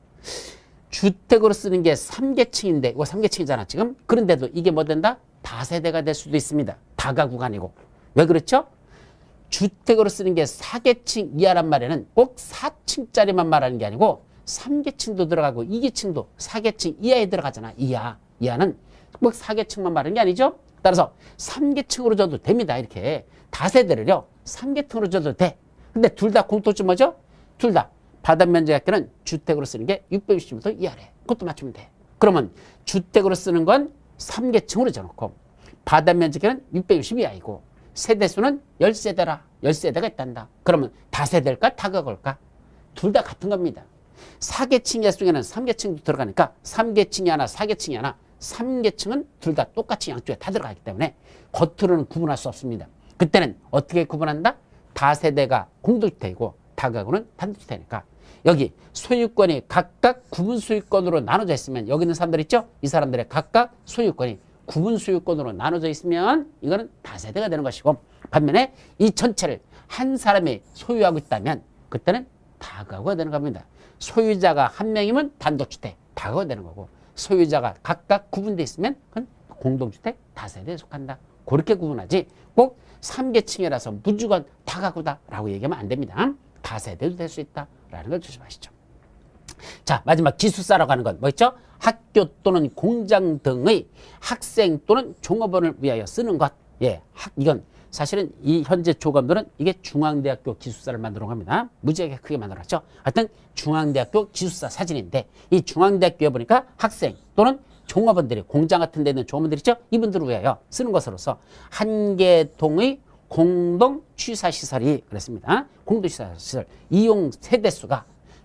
주택으로 쓰는 게 3계층인데, 이거 3계층이잖아, 지금. 그런데도 이게 뭐 된다? 다세대가 될 수도 있습니다. 다가구가 아니고. 왜 그렇죠? 주택으로 쓰는 게 4계층 이하란 말에는 꼭 4층짜리만 말하는 게 아니고 3계층도 들어가고 2계층도 4계층 이하에 들어가잖아. 이하는 꼭 4계층만 말하는 게 아니죠. 따라서 3계층으로 줘도 됩니다. 이렇게 다세대를요 3계층으로 줘도 돼. 근데 둘 다 공통점 뭐죠? 둘 다 바닥면적 합계는 주택으로 쓰는 게 660m 이하래. 그것도 맞추면 돼. 그러면 주택으로 쓰는 건 3계층으로 줘놓고 바닥면적은 660 이하이고 세대수는 10세대라. 10세대가 있단다. 그러면 다세대일까? 다가구일까? 둘 다 같은 겁니다. 4계층 이하 속에는 3계층도 들어가니까 3계층이 하나 4계층이 하나 3계층은 둘 다 똑같이 양쪽에 다 들어가기 때문에 겉으로는 구분할 수 없습니다. 그때는 어떻게 구분한다? 다세대가 공동주택이고 다가구는 단독주택이니까 여기 소유권이 각각 구분 소유권으로 나눠져 있으면 여기 있는 사람들 있죠? 이 사람들의 각각 소유권이 구분 소유권으로 나눠져 있으면 이거는 다세대가 되는 것이고, 반면에 이 전체를 한 사람이 소유하고 있다면 그때는 다가구가 되는 겁니다. 소유자가 한 명이면 단독주택, 다가구가 되는 거고, 소유자가 각각 구분되어 있으면 그건 공동주택, 다세대에 속한다. 그렇게 구분하지 꼭 3계층이라서 무조건 다가구다라고 얘기하면 안 됩니다. 다세대도 될 수 있다라는 걸 조심하시죠. 자, 마지막 기숙사라고 하는 건 뭐 있죠? 학교 또는 공장 등의 학생 또는 종업원을 위하여 쓰는 것. 예, 이건 사실은 이 현재 조감들은 이게 중앙대학교 기숙사를 만들어 갑니다. 무지하게 크게 만들었죠. 하여튼 중앙대학교 기숙사 사진인데, 이 중앙대학교에 보니까 학생 또는 종업원들이 공장 같은 데 있는 종업원들 있죠? 이분들을 위하여 쓰는 것으로서 한 개 동의 공동 취사시설이 그랬습니다. 공동 취사시설 이용 세대수가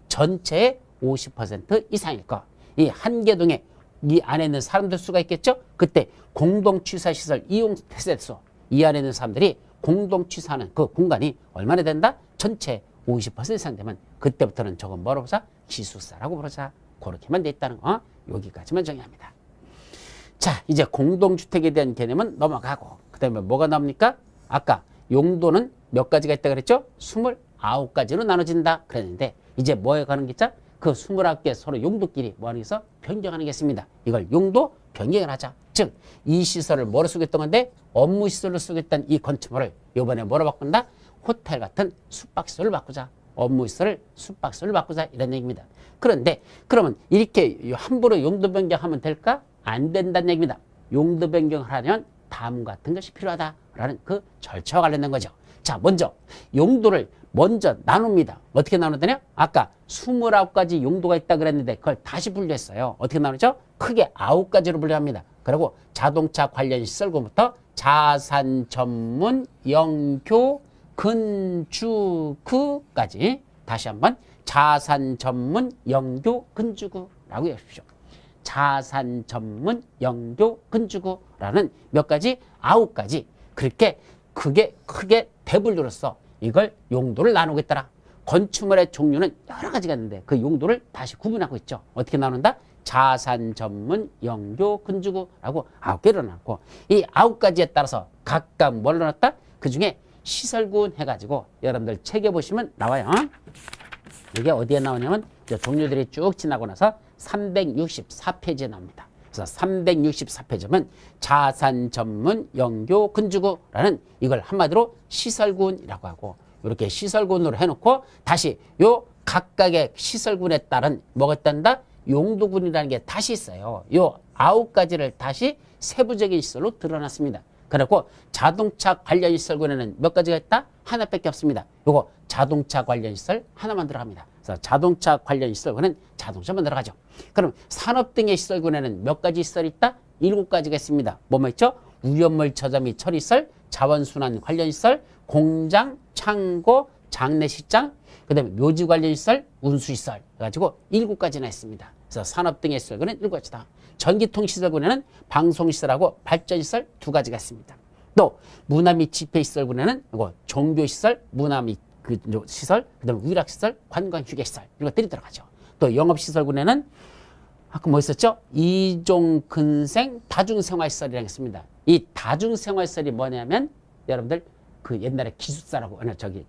전체의 50% 이상일 것. 이 한 개 동에 이 안에 있는 사람들 수가 있겠죠? 그때 공동 취사시설 이용 세대수, 이 안에 있는 사람들이 공동 취사하는 그 공간이 얼마나 된다? 전체 50% 이상 되면 그때부터는 저거 뭐라고 부르자? 기숙사라고 부르자. 그렇게만 돼 있다는 거 여기까지만 정의합니다. 자, 이제 공동주택에 대한 개념은 넘어가고, 그 다음에 뭐가 나옵니까? 아까 용도는 몇 가지가 있다 그랬죠? 29가지로 나눠진다 그랬는데, 이제 뭐에 가는 게 있죠? 그 29개 서로 용도끼리 뭐 하는 게 있어? 변경하는 게 있습니다. 이걸 용도 변경을 하자. 즉, 이 시설을 뭐로 쓰겠던 건데, 업무시설로 쓰겠다는 이 건축물을 이번에 뭐로 바꾼다? 호텔 같은 숙박시설을 바꾸자. 업무시설을 숙박시설로 바꾸자. 이런 얘기입니다. 그런데 그러면 이렇게 함부로 용도 변경하면 될까? 안 된다는 얘기입니다. 용도 변경을 하려면 다음 같은 것이 필요하다라는 그 절차와 관련된 거죠. 자, 먼저 용도를 먼저 나눕니다. 어떻게 나누느냐? 아까 29가지 용도가 있다 그랬는데 그걸 다시 분류했어요. 어떻게 나누죠? 크게 9가지로 분류합니다. 그리고 자동차 관련 시설구부터 자산 전문 영교 건축구까지 다시 한번 자산 전문 영교 건축구라고 해주십시오. 자산 전문 영교 건축구라는 몇 가지? 9가지. 그렇게 그게 크게 대분류로서 이걸 용도를 나누겠더라. 건축물의 종류는 여러 가지가 있는데 그 용도를 다시 구분하고 있죠. 어떻게 나눈다? 자산 전문 영교 건축구라고 9개로 나눴고 이 9가지에 따라서 각각 뭘 나눴다? 그 중에 시설군 해가지고 여러분들 책에 보시면 나와요. 이게 어디에 나오냐면 종류들이 쭉 지나고 나서 364페이지에 나옵니다. 그래서 364페이지면 자산 전문 영교 건축구라는 이걸 한마디로 시설군이라고 하고 이렇게 시설군으로 해놓고 다시 요 각각의 시설군에 따른 뭐가 있단다? 용도군이라는 게 다시 있어요. 요 9가지를 다시 세부적인 시설로 드러났습니다. 그리고 자동차 관련 시설군에는 몇 가지가 있다? 하나밖에 없습니다. 요거 자동차 관련 시설 하나만 들어갑니다. 그래서 자동차 관련 시설군은 자동차만 들어가죠. 그럼 산업 등의 시설군에는 몇 가지 시설이 있다? 7가지가 있습니다. 뭐뭐 있죠? 위험물 저자 및 처리시설, 자원순환 관련 시설, 공장, 창고, 장례식장, 그 다음에 묘지 관련 시설, 운수시설 해가지고 7가지나 있습니다. 그래서 산업 등의 시설군은 7가지다. 전기통시설군에는 방송시설하고 발전시설 2가지가 있습니다. 또 문화 및 집회시설군에는 이거 종교시설, 문화 및 시설, 그 다음에 위락시설, 관광휴게시설 이런 것들이 들어가죠. 또 영업시설군에는 아까 뭐 있었죠? 이종근생 다중생활시설이라고 했습니다. 이 다중생활시설이 뭐냐면 여러분들 그 옛날에 기숙사라고 저기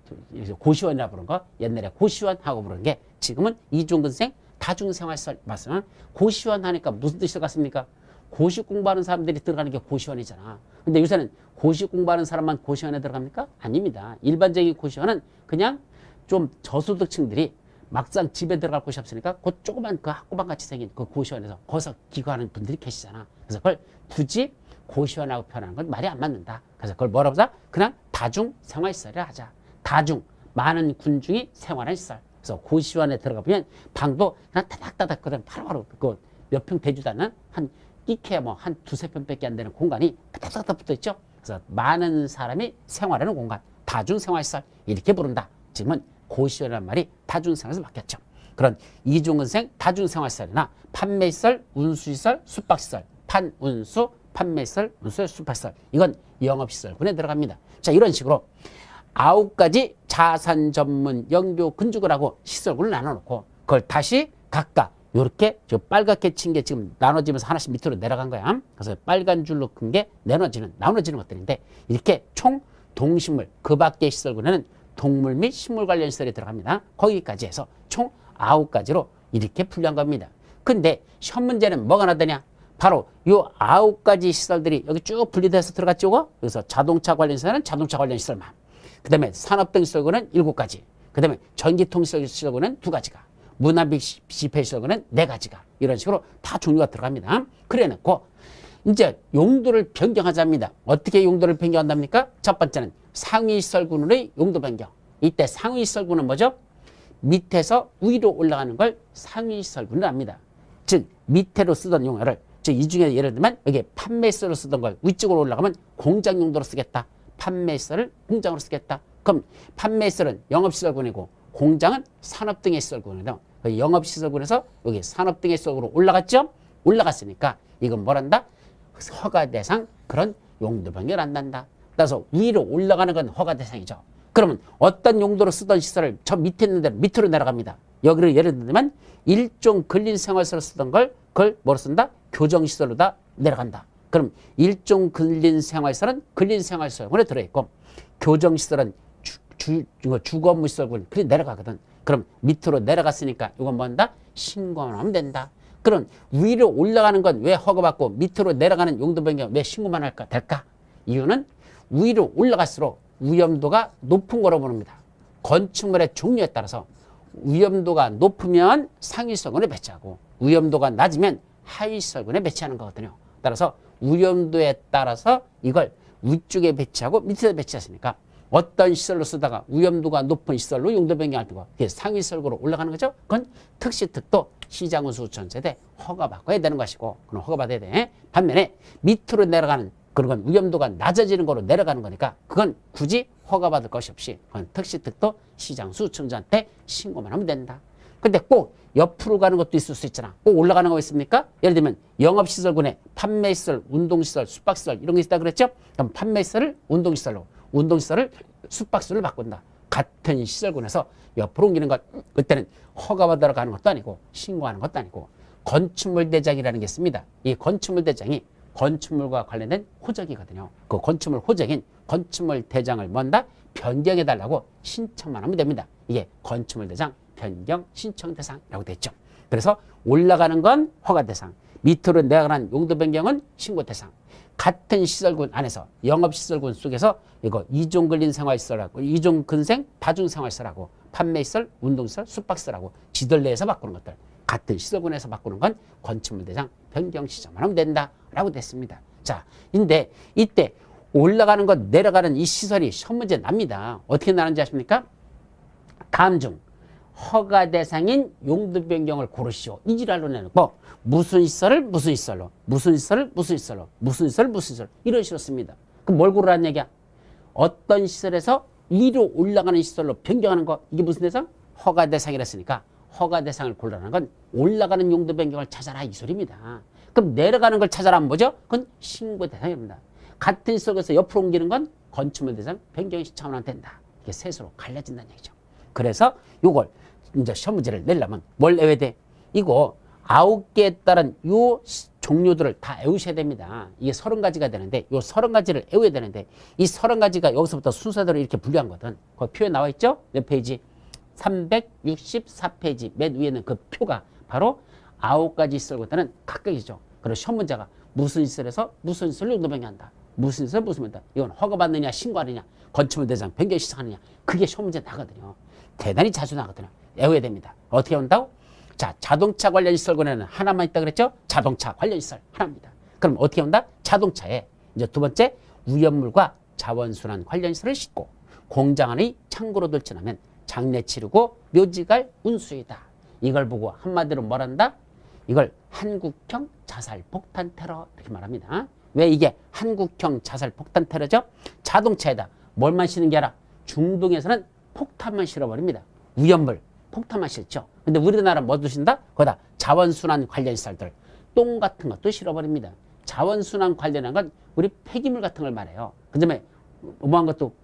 고시원이라고 부른 거 옛날에 고시원하고 부르는 게 지금은 이종근생 다중생활시설 맞으면 고시원 하니까 무슨 뜻일 것 같습니까? 고시 공부하는 사람들이 들어가는 게 고시원이잖아. 근데 요새는 고시 공부하는 사람만 고시원에 들어갑니까? 아닙니다. 일반적인 고시원은 그냥 좀 저소득층들이 막상 집에 들어갈 곳이 없으니까 그 조그만 그 학구방 같이 생긴 그 고시원에서 거기서 기거하는 분들이 계시잖아. 그래서 그걸 굳이 고시원하고 표현하는 건 말이 안 맞는다. 그래서 그걸 뭐라고 하자? 그냥 다중생활시설이라 하자. 다중, 많은 군중이 생활하는 시설. 그래서 고시원에 들어가 보면 방도 그냥 따닥따닥 그냥 바로바로 그 몇 평 되지도 않는 한 끼케 뭐 한 2~3평밖에 안 되는 공간이 따닥따닥 붙어 있죠. 그래서 많은 사람이 생활하는 공간, 다중생활시설 이렇게 부른다. 지금은 고시원이라는 말이 다중생활에서 바뀌었죠. 그런 이중근생 다중생활시설이나 판매시설, 운수시설, 숙박시설, 판운수, 판매시설, 운수시설, 숙박시설 이건 영업시설군에 들어갑니다. 자, 이런 식으로 9가지 자산 전문 영교 건축을 하고 시설군을 나눠놓고 그걸 다시 각각 이렇게 저 빨갛게 친 게 지금 나눠지면서 하나씩 밑으로 내려간 거야. 그래서 빨간 줄로 큰 게 나눠지는 것들인데 이렇게 총 동식물 그 밖의 시설군에는 동물 및 식물 관련 시설이 들어갑니다. 거기까지 해서 총 9가지로 이렇게 분류한 겁니다. 근데 시험 문제는 뭐가 나더냐? 바로 요 9가지 시설들이 여기 쭉 분리돼서 들어갔죠. 그래서 자동차 관련 시설은 자동차 관련 시설만. 그 다음에 산업 등 시설군은 7가지. 그 다음에 전기통 시설군은 2가지가. 문화 및 집회 시설군은 4가지가. 이런 식으로 다 종류가 들어갑니다. 그래 놓고 이제 용도를 변경하자입니다. 어떻게 용도를 변경한답니까? 첫 번째는 상위시설군의 용도 변경. 이때 상위시설군은 뭐죠? 밑에서 위로 올라가는 걸 상위시설군을 합니다. 즉 밑으로 쓰던 용어를 즉 이 중에 예를 들면 여기 판매시설로 쓰던 걸 위쪽으로 올라가면 공장 용도로 쓰겠다. 판매시설을 공장으로 쓰겠다. 그럼 판매시설은 영업시설군이고 공장은 산업 등의 시설군이다. 영업시설군에서 여기 산업 등의 시설군으로 올라갔죠? 올라갔으니까 이건 뭐란다? 허가 대상 그런 용도 변경을 안 난다. 따라서 위로 올라가는 건 허가 대상이죠. 그러면 어떤 용도로 쓰던 시설을 저 밑에 있는 데로 밑으로 내려갑니다. 여기를 예를 들면 일종 근린생활시설로 쓰던 걸 그걸 뭐로 쓴다? 교정시설로 다 내려간다. 그럼 일종 근린생활시설은 근린생활시설군에 들어있고 교정시설은 주거무시설군 그래 내려가거든. 그럼 밑으로 내려갔으니까 이건 뭐한다? 신고만 하면 된다. 그럼 위로 올라가는 건 왜 허가받고 밑으로 내려가는 용도 변경 왜 신고만 할까? 될까? 이유는 위로 올라갈수록 위험도가 높은 거로 보는겁니다. 건축물의 종류에 따라서 위험도가 높으면 상위시설군에 배치하고 위험도가 낮으면 하위시설군에 배치하는 거거든요. 따라서 위험도에 따라서 이걸 위쪽에 배치하고 밑에 배치했으니까 어떤 시설로 쓰다가 위험도가 높은 시설로 용도 변경할 때고 그게 상위설구로 올라가는 거죠. 그건 특시특도 시장운수우천세대 허가받아야 되는 것이고 그건 허가받아야 돼. 반면에 밑으로 내려가는 그런 건 위험도가 낮아지는 거로 내려가는 거니까 그건 굳이 허가받을 것이 없이 그건 특시특도 시장수우천세한테 신고만 하면 된다. 근데 꼭 옆으로 가는 것도 있을 수 있잖아. 꼭 올라가는 거 있습니까? 예를 들면 영업시설군에 판매시설, 운동시설, 숙박시설 이런 게 있다 그랬죠? 그럼 판매시설을 운동시설로, 운동시설을 숙박시설로 바꾼다. 같은 시설군에서 옆으로 옮기는 것, 그때는 허가받으러 가는 것도 아니고 신고하는 것도 아니고 건축물 대장이라는 게 있습니다. 이 건축물 대장이 건축물과 관련된 호적이거든요. 그 건축물 호적인 건축물 대장을 뭔다? 변경해달라고 신청만 하면 됩니다. 이게 건축물 대장 변경 신청 대상이라고 돼 있죠. 그래서 올라가는 건 허가 대상, 밑으로 내려가는 용도 변경은 신고 대상. 같은 시설군 안에서 영업시설군 속에서 이거 이종 근린 생활시설하고 이종 근생 다중생활시설하고 판매시설, 운동시설, 숙박시설하고 지들 내에서 바꾸는 것들 같은 시설군에서 바꾸는 건 건축물 대장 변경 신청만 하면 된다라고 됐습니다. 자, 근데 이때 올라가는 것 내려가는 이 시설이 시험 문제 납니다. 어떻게 나는지 아십니까? 다음 중 허가 대상인 용도 변경을 고르시오. 이 지랄로 내놓고 무슨 시설을 무슨 시설로, 무슨 시설을 무슨 시설로, 무슨 시설을 무슨 시설로 이런 식으로 씁니다. 그럼 뭘 고르라는 얘기야? 어떤 시설에서 위로 올라가는 시설로 변경하는 거 이게 무슨 대상? 허가 대상이라 했으니까 허가 대상을 고르라는 건 올라가는 용도 변경을 찾아라 이 소리입니다. 그럼 내려가는 걸 찾아라 하면 뭐죠? 그건 신고 대상입니다. 같은 시설에서 옆으로 옮기는 건 건축물 대상 변경 신청하면 된다. 이게 셋으로 갈라진다는 얘기죠. 그래서 요걸 이제 시험 문제를 내려면 뭘 외워야 돼? 이거 9개에 따른 요 종류들을 다 외우셔야 됩니다. 이게 30가지가 되는데 요 30가지를 외워야 되는데 이 30가지가 여기서부터 순서대로 이렇게 분류한 거든. 그 표에 나와 있죠? 몇 페이지? 364페이지 맨 위에는 그 표가 바로 9가지 시설부터는 각각이죠. 그리고 시험 문제가 무슨 시설에서 무슨 시설로 용도 변경한다. 무슨 시설 무슨 문다. 이건 허가받느냐 신고하느냐 건축물 대상 변경 신청하느냐 그게 시험 문제 나거든요. 대단히 자주 나거든요. 외워야 됩니다. 어떻게 온다고? 자, 자동차 관련 시설군에는 하나만 있다 그랬죠? 자동차 관련 시설 하나입니다. 그럼 어떻게 온다? 자동차에 이제 두 번째 위험물과 자원순환 관련 시설을 싣고 공장 안의 창고로 돌진하면 장례 치르고 묘지갈 운수이다. 이걸 보고 한마디로 뭐란다? 이걸 한국형 자살 폭탄 테러 이렇게 말합니다. 왜 이게 한국형 자살 폭탄 테러죠? 자동차에다 뭘만 싣는 게 아니라 중동에서는 폭탄만 실어버립니다. 위험물, 폭탄만 실죠. 근데 우리나라는 뭐 두신다? 거기다 자원순환 관련 시설들, 똥 같은 것도 실어버립니다. 자원순환 관련한 건 우리 폐기물 같은 걸 말해요. 그 다음에 뭐한 것도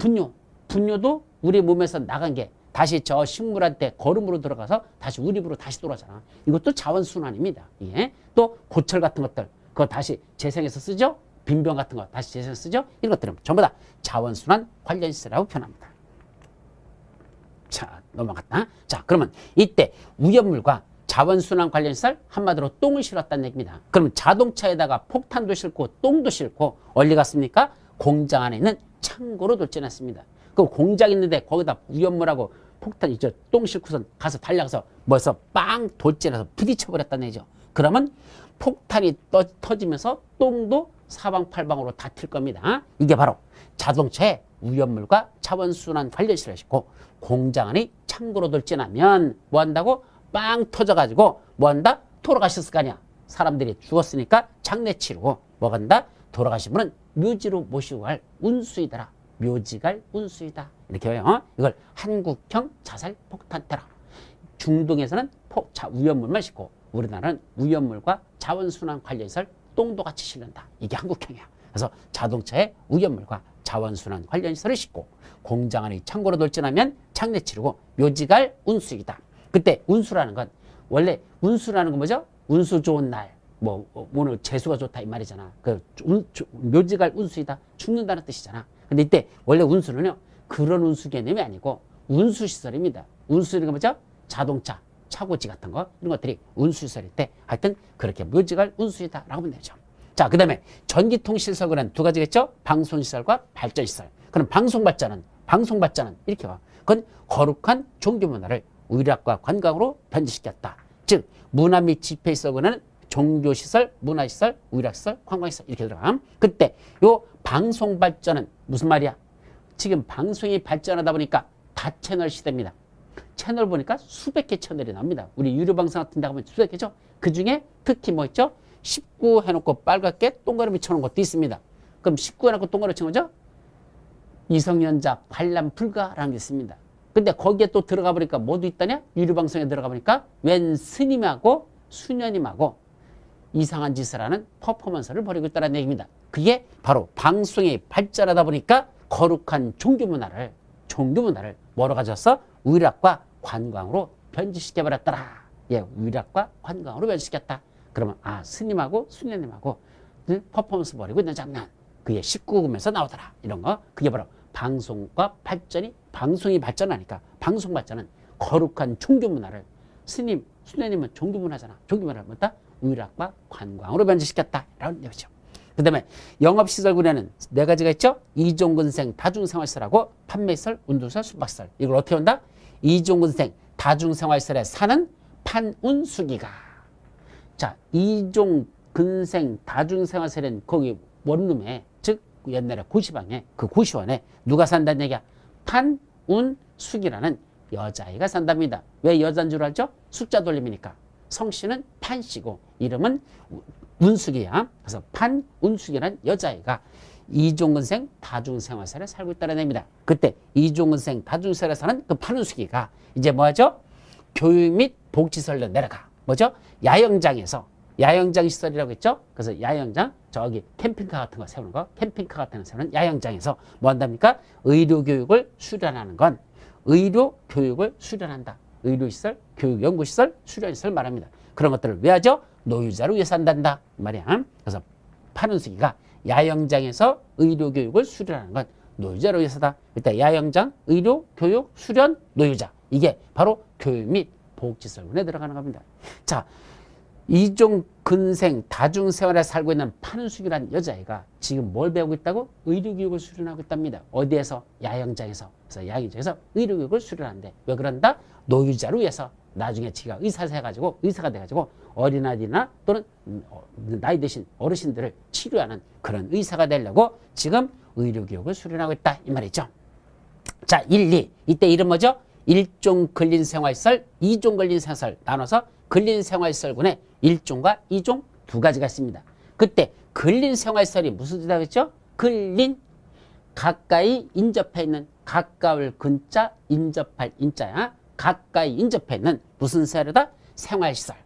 분뇨도 우리 몸에서 나간 게 다시 저 식물한테 거름으로 들어가서 다시 우리 입으로 다시 돌아오잖아. 이것도 자원순환입니다. 예? 또 고철 같은 것들, 그거 다시 재생해서 쓰죠? 빈병 같은 거 다시 재생해서 쓰죠? 이런 것들은 전부 다 자원순환 관련 시설이라고 표현합니다. 자, 넘어갔다. 자, 그러면 이때 위험물과 자원순환 관련 시설 한마디로 똥을 실었다는 얘기입니다. 그러면 자동차에다가 폭탄도 싣고 똥도 싣고 어디 갔습니까? 공장 안에 있는 창고로 돌진했습니다. 그 공장 있는데 거기다 위험물하고 폭탄 있죠. 똥 싣고선 가서 달려가서 뭐해서 빵 돌진해서 부딪혀버렸다는 얘기죠. 그러면 폭탄이 터지면서 똥도 사방팔방으로 다 튈 겁니다. 이게 바로 자동차의 위험물과 자원순환 관련 시설을 싣고 공장 안의 창고로 돌진하면 뭐 한다고? 빵 터져가지고 뭐 한다? 돌아가셨을 거 아니야. 사람들이 죽었으니까 장례 치르고 뭐 한다? 돌아가신 분은 묘지로 모시고 갈 운수이더라. 묘지갈 운수이다. 이렇게 해요. 이걸 한국형 자살 폭탄 테러. 중동에서는 위험물만 싣고 우리나라는 위험물과 자원순환 관련 시설 똥도 같이 실는다. 이게 한국형이야. 그래서 자동차에 위험물과 자원순환 관련 시설을 싣고 공장 안의 창고로 돌진하면 장례 치르고 묘지갈 운수이다. 그때 운수라는 건 원래 운수라는 건 뭐죠? 운수 좋은 날, 뭐 오늘 재수가 좋다 이 말이잖아. 그 묘지갈 운수이다. 죽는다는 뜻이잖아. 근데 이때 원래 운수는요 그런 운수 개념이 아니고 운수 시설입니다. 운수는 뭐죠? 자동차, 차고지 같은 거 이런 것들이 운수 시설일 때 하여튼 그렇게 묘지갈 운수이다라고 보면 되죠. 자, 그 다음에 전기통신시설은 두 가지겠죠? 방송시설과 발전시설. 그럼 방송발전은 이렇게 와. 그건 거룩한 종교문화를 의학과 관광으로 변질시켰다. 즉 문화 및 집회시설은 종교시설, 문화시설, 의학시설, 관광시설 이렇게 들어가. 그때 요 방송발전은 무슨 말이야? 지금 방송이 발전하다 보니까 다채널 시대입니다. 채널 보니까 수백 개 채널이 나옵니다. 우리 유료 방송 같은 데 가면 수백 개죠. 그 중에 특히 뭐 있죠? 19 해놓고 빨갛게 동그라미 쳐놓은 것도 있습니다. 그럼 19 해놓고 동그라미 친 거죠? 이성연자 관람 불가라는 게 있습니다. 근데 거기에 또 들어가 보니까 뭐도 있다냐? 유료 방송에 들어가 보니까 웬 스님하고 수녀님하고 이상한 짓을 하는 퍼포먼스를 벌이고 있다는 얘기입니다. 그게 바로 방송이 발전하다 보니까 거룩한 종교 문화를 뭐로 가져서 의락과 관광으로 변질시켜버렸더라. 예, 의락과 관광으로 변질시켰다. 그러면 스님하고 수녀님하고 퍼포먼스 벌이고 있는 장면. 그게 19금에서 나오더라. 이런 거. 그게 바로 방송과 발전이, 방송이 발전하니까 방송 발전은 거룩한 종교 문화를 스님, 수녀님은 종교 문화잖아. 종교 문화를 뭐다? 의락과 관광으로 변질시켰다. 라는 얘기죠. 그 다음에 영업시설군에는 네 가지가 있죠. 이종근생 다중생활시설하고 판매시설, 운동시설, 숙박시설. 이걸 어떻게 한다? 이종근생 다중생활시설에 사는 판운수기가. 자, 이종근생 다중생활시설은 거기 원룸에, 즉 옛날에 고시방에, 그 고시원에 누가 산다는 얘기야? 판운수기라는 여자아이가 산답니다. 왜 여자인 줄 알죠? 숫자 돌림이니까. 성씨는 판씨고 이름은 운숙이야. 그래서 판운숙이라는 여자아이가 이종근생 다중생활시설에 살고 있다는 얘기입니다. 그때 이종근생 다중생활에 사는 그 판운숙이가 이제 뭐하죠? 교육 및 복지시설로 내려가. 뭐죠? 야영장에서, 야영장 시설이라고 했죠? 그래서 야영장, 저기 캠핑카 같은 거 세우는 거, 캠핑카 같은 거 세우는 야영장에서 뭐 한답니까? 의료교육을 수련하는 건 의료교육을 수련한다. 의료시설, 교육연구시설, 수련시설 말합니다. 그런 것들을 왜 하죠? 노유자를 위해서 한단다. 이 말이야. 그래서 판운수기가 야영장에서 의료교육을 수련하는 건 노유자를 위해서다. 일단 야영장, 의료, 교육, 수련, 노유자. 이게 바로 교육 및 복지시설군에 들어가는 겁니다. 자, 이종근생 다중생활에 살고 있는 판운수기라는 여자아이가 지금 뭘 배우고 있다고? 의료교육을 수련하고 있답니다. 어디에서? 야영장에서. 그래서 야영장에서 의료교육을 수련한대. 왜 그런다? 노유자를 위해서. 나중에 지가 의사가 돼가지고 어린아이들이나 또는 나이 드신 어르신들을 치료하는 그런 의사가 되려고 지금 의료교육을 수련하고 있다. 이 말이죠. 자, 1, 2. 이때 이름 뭐죠? 1종 근린생활시설, 2종 근린생활시설 나눠서 근린생활시설군에 1종과 2종 두 가지가 있습니다. 그때 근린생활시설이 무슨 뜻이라고 했죠? 근린, 가까이 인접해 있는, 가까울 근자, 인접할 인자야. 가까이 인접해 있는 무슨 시설이다? 생활시설.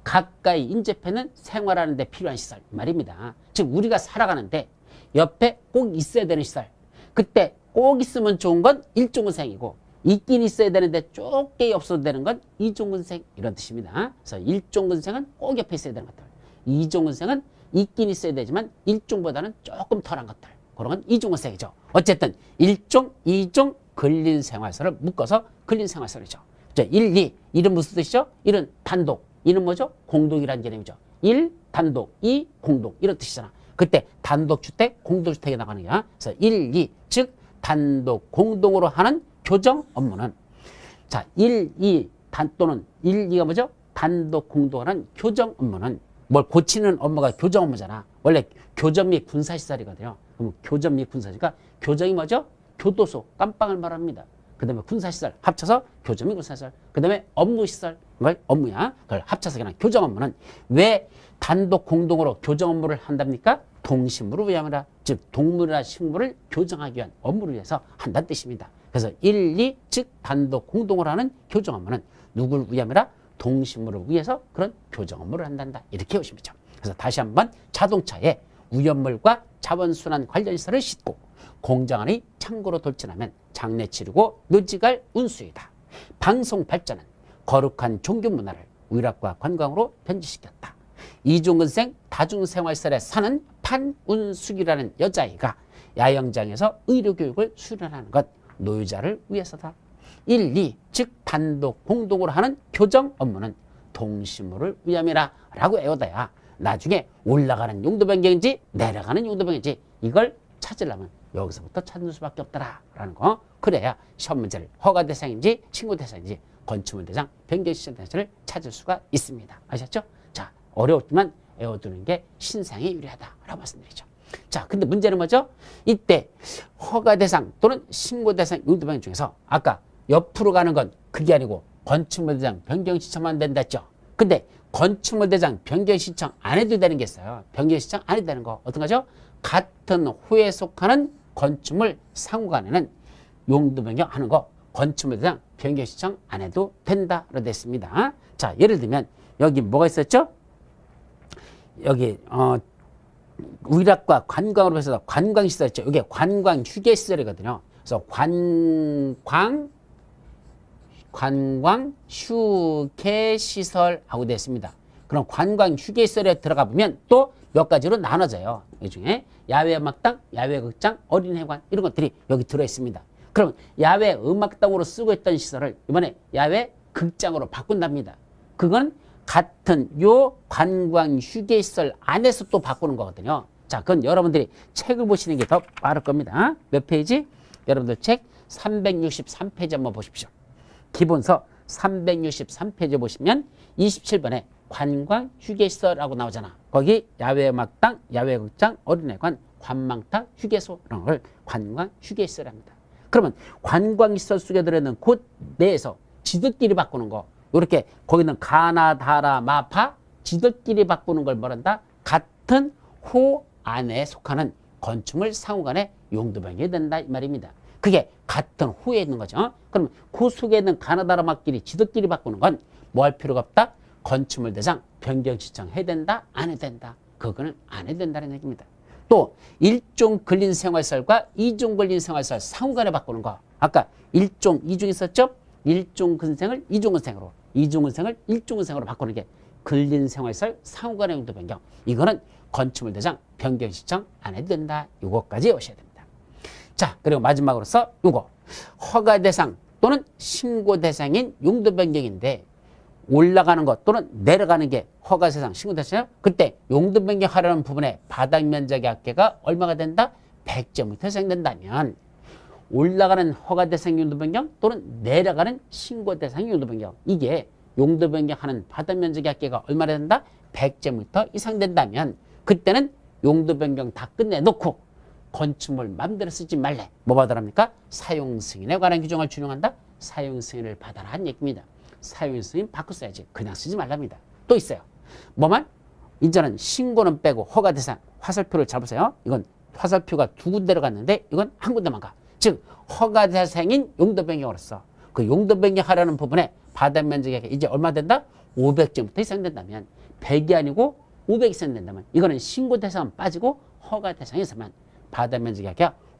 가까이 인접해 있는 생활하는 데 필요한 시설 말입니다. 즉 우리가 살아가는데 옆에 꼭 있어야 되는 시설. 그때 꼭 있으면 좋은 건 일종근생이고 있긴 있어야 되는데 좁게 없어도 되는 건 이종근생 이런 뜻입니다. 그래서 일종근생은 꼭 옆에 있어야 되는 것들. 이종근생은 있긴 있어야 되지만 일종보다는 조금 덜한 것들. 그런 건 이종근생이죠. 어쨌든 1종, 2종 근린생활시설을 묶어서 근린생활시설이죠. 1, 2. 이는 무슨 뜻이죠? 1은 단독. 2는 뭐죠? 공동이라는 개념이죠. 1, 단독, 2, 공동. 이런 뜻이잖아. 그때 단독주택, 공동주택에 나가는 거야. 그래서 1, 2. 즉 단독, 공동으로 하는 교정 업무는 자 1, 2 또는 1, 2가 뭐죠? 단독, 공동하는 교정 업무는 뭘 고치는 업무가 교정 업무잖아. 원래 교정 및 군사시설이거든요. 그럼 교정 및 군사시설이니까 교정이 뭐죠? 교도소, 깜빵을 말합니다. 그 다음에 군사시설 합쳐서 교정 및 군사시설. 그 다음에 업무시설, 그걸 업무야. 그걸 합쳐서 그냥 교정 업무는 왜 단독 공동으로 교정 업무를 한답니까? 동식물을 위함이라. 즉 동물이나 식물을 교정하기 위한 업무를 위해서 한다는 뜻입니다. 그래서 1, 2, 즉 단독 공동으로 하는 교정 업무는 누구를 위함이라? 동식물을 위해서 그런 교정 업무를 한단다. 이렇게 보시면 되죠. 그래서 다시 한번 자동차에 위험물과 자원순환 관련 시설을 싣고 공장 안의 창고로 돌진하면 장례 치르고 묘지갈 운수이다. 방송 발전은 거룩한 종교 문화를 의락과 관광으로 변질시켰다. 이종근생 다중생활시설에 사는 판운숙이라는 여자아이가 야영장에서 의료교육을 수련하는 것 노유자를 위해서다. 1, 2, 즉 단독 공동으로 하는 교정 업무는 동식물을 위함이라 라고 애워둬야 나중에 올라가는 용도 변경인지 내려가는 용도 변경인지 이걸 찾으려면 여기서부터 찾는 수밖에 없더라라는 거. 그래야 시험 문제를 허가 대상인지 신고 대상인지 건축물 대상, 변경 시점 대상을 찾을 수가 있습니다. 아셨죠? 자, 어려웠지만 외워두는 게 신상에 유리하다라고 말씀드리죠. 자, 근데 문제는 뭐죠? 이때 허가 대상 또는 신고 대상 용도 변경 중에서 아까 옆으로 가는 건 그게 아니고 건축물 대상 변경 신청만 된다 했죠. 근데 건축물 대상 변경 신청 안 해도 되는 게 있어요. 변경 신청 안 해도 되는 거 어떤 거죠? 같은 호에 속하는 건축물 상호간에는 용도 변경하는 거 건축물 대상 변경 신청 안 해도 된다로 됐습니다. 자, 예를 들면 여기 뭐가 있었죠? 여기 위락과 관광으로 해서 관광시설이죠. 이게 관광휴게시설이거든요. 그래서 관광휴게시설하고 되어 있습니다. 그럼 관광휴게시설에 들어가 보면 또 몇 가지로 나눠져요. 이 중에 야외음악당, 야외극장, 어린이회관 이런 것들이 여기 들어있습니다. 그럼 야외음악당으로 쓰고 있던 시설을 이번에 야외극장으로 바꾼답니다. 그건 같은 요 관광휴게시설 안에서 또 바꾸는 거거든요. 자, 그건 여러분들이 책을 보시는 게 더 빠를 겁니다. 몇 페이지? 여러분들 책 363페이지 한번 보십시오. 기본서 363페이지 보시면 27번에 관광휴게시설이라고 나오잖아. 거기 야외음악당, 야외극장, 어린이관, 관망탑, 휴게소 이런 걸 관광휴게시설입니다. 그러면 관광시설 속에 들어있는 곳 내에서 지들끼리 바꾸는 거 이렇게 거기는 가나, 다라, 마파 지들끼리 바꾸는 걸 뭐란다? 같은 호 안에 속하는 건축물 상호간에 용도 변경이 된다 이 말입니다. 그게 같은 호에 있는 거죠. 그럼 그 속에 있는 가나다라 마끼리 지들끼리 바꾸는 건 뭐 할 필요가 없다? 건축물 대상 변경 신청해야 된다? 안 해야 된다? 그거는 안 해야 된다는 얘기입니다. 또 1종 근린생활시설과 2종 근린생활시설 상호간에 바꾸는 거. 아까 1종, 2종 있었죠? 1종 근생을 2종 근생으로, 2종 근생을 1종 근생으로 바꾸는 게 근린생활시설 상호간의 용도 변경. 이거는 건축물 대상 변경 신청 안 해도 된다. 요거까지 오셔야 됩니다. 자, 그리고 마지막으로서 요거 허가 대상 또는 신고 대상인 용도 변경인데 올라가는 것 또는 내려가는 게 허가 대상, 신고 대상이요. 그때 용도 변경하려는 부분에 바닥 면적의 합계가 얼마가 된다? 100제곱미터 해당된다면 올라가는 허가 대상 용도 변경 또는 내려가는 신고 대상 용도 변경 이게 용도 변경하는 바닥 면적의 합계가 얼마나 된다? 100제곱미터 이상 된다면 그때는 용도 변경 다 끝내놓고 건축물 맘대로 쓰지 말래. 뭐 받아랍니까? 사용 승인에 관한 규정을 준용한다. 사용 승인을 받아라 한 얘기입니다. 사용 승인 바꿔 써야지. 그냥 쓰지 말랍니다. 또 있어요. 뭐만? 이제는 신고는 빼고 허가 대상 화살표를 잡으세요. 이건 화살표가 두 군데로 갔는데 이건 한 군데만 가. 즉 허가 대상인 용도 변경으로서 그 용도 변경하려는 부분에 바닥 면적이 이제 얼마 된다? 500제곱미터 이상 된다면 100이 아니고 500 이상 된다면 이거는 신고 대상은 빠지고 허가 대상에서만 바닥 면적이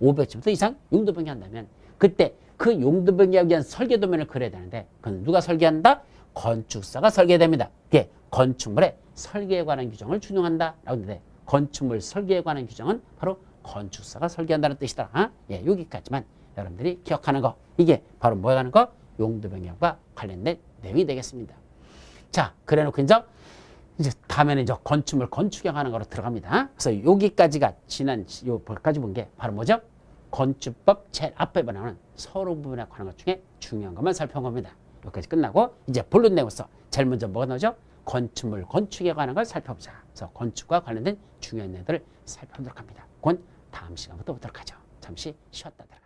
500제곱미터 이상 용도 변경한다면 그때 그 용도 변경하기 위한 설계도면을 그려야 되는데 그건 누가 설계한다? 건축사가 설계됩니다. 그게 건축물의 설계에 관한 규정을 준용한다라고 하는데 건축물 설계에 관한 규정은 바로 건축사가 설계한다는 뜻이다. 예, 여기까지만 여러분들이 기억하는 거 이게 바로 뭐에 관한 거? 용도 변경과 관련된 내용이 되겠습니다. 자, 그래놓고 이제 다음에는 이제 건축물 건축형하는 거로 들어갑니다. 그래서 여기까지가 지난 요까지 본 게 바로 뭐죠? 건축법 제일 앞에 나오는 서로 부분에 관한 것 중에 중요한 것만 살펴본 겁니다. 여기까지 끝나고 이제 본론 내용에서 제일 먼저 뭐가 나오죠? 건축물 건축에 관한 걸 살펴보자. 그래서 건축과 관련된 중요한 내용들을 살펴보도록 합니다. 그건 다음 시간부터 보도록 하죠. 잠시 쉬었다 들어가.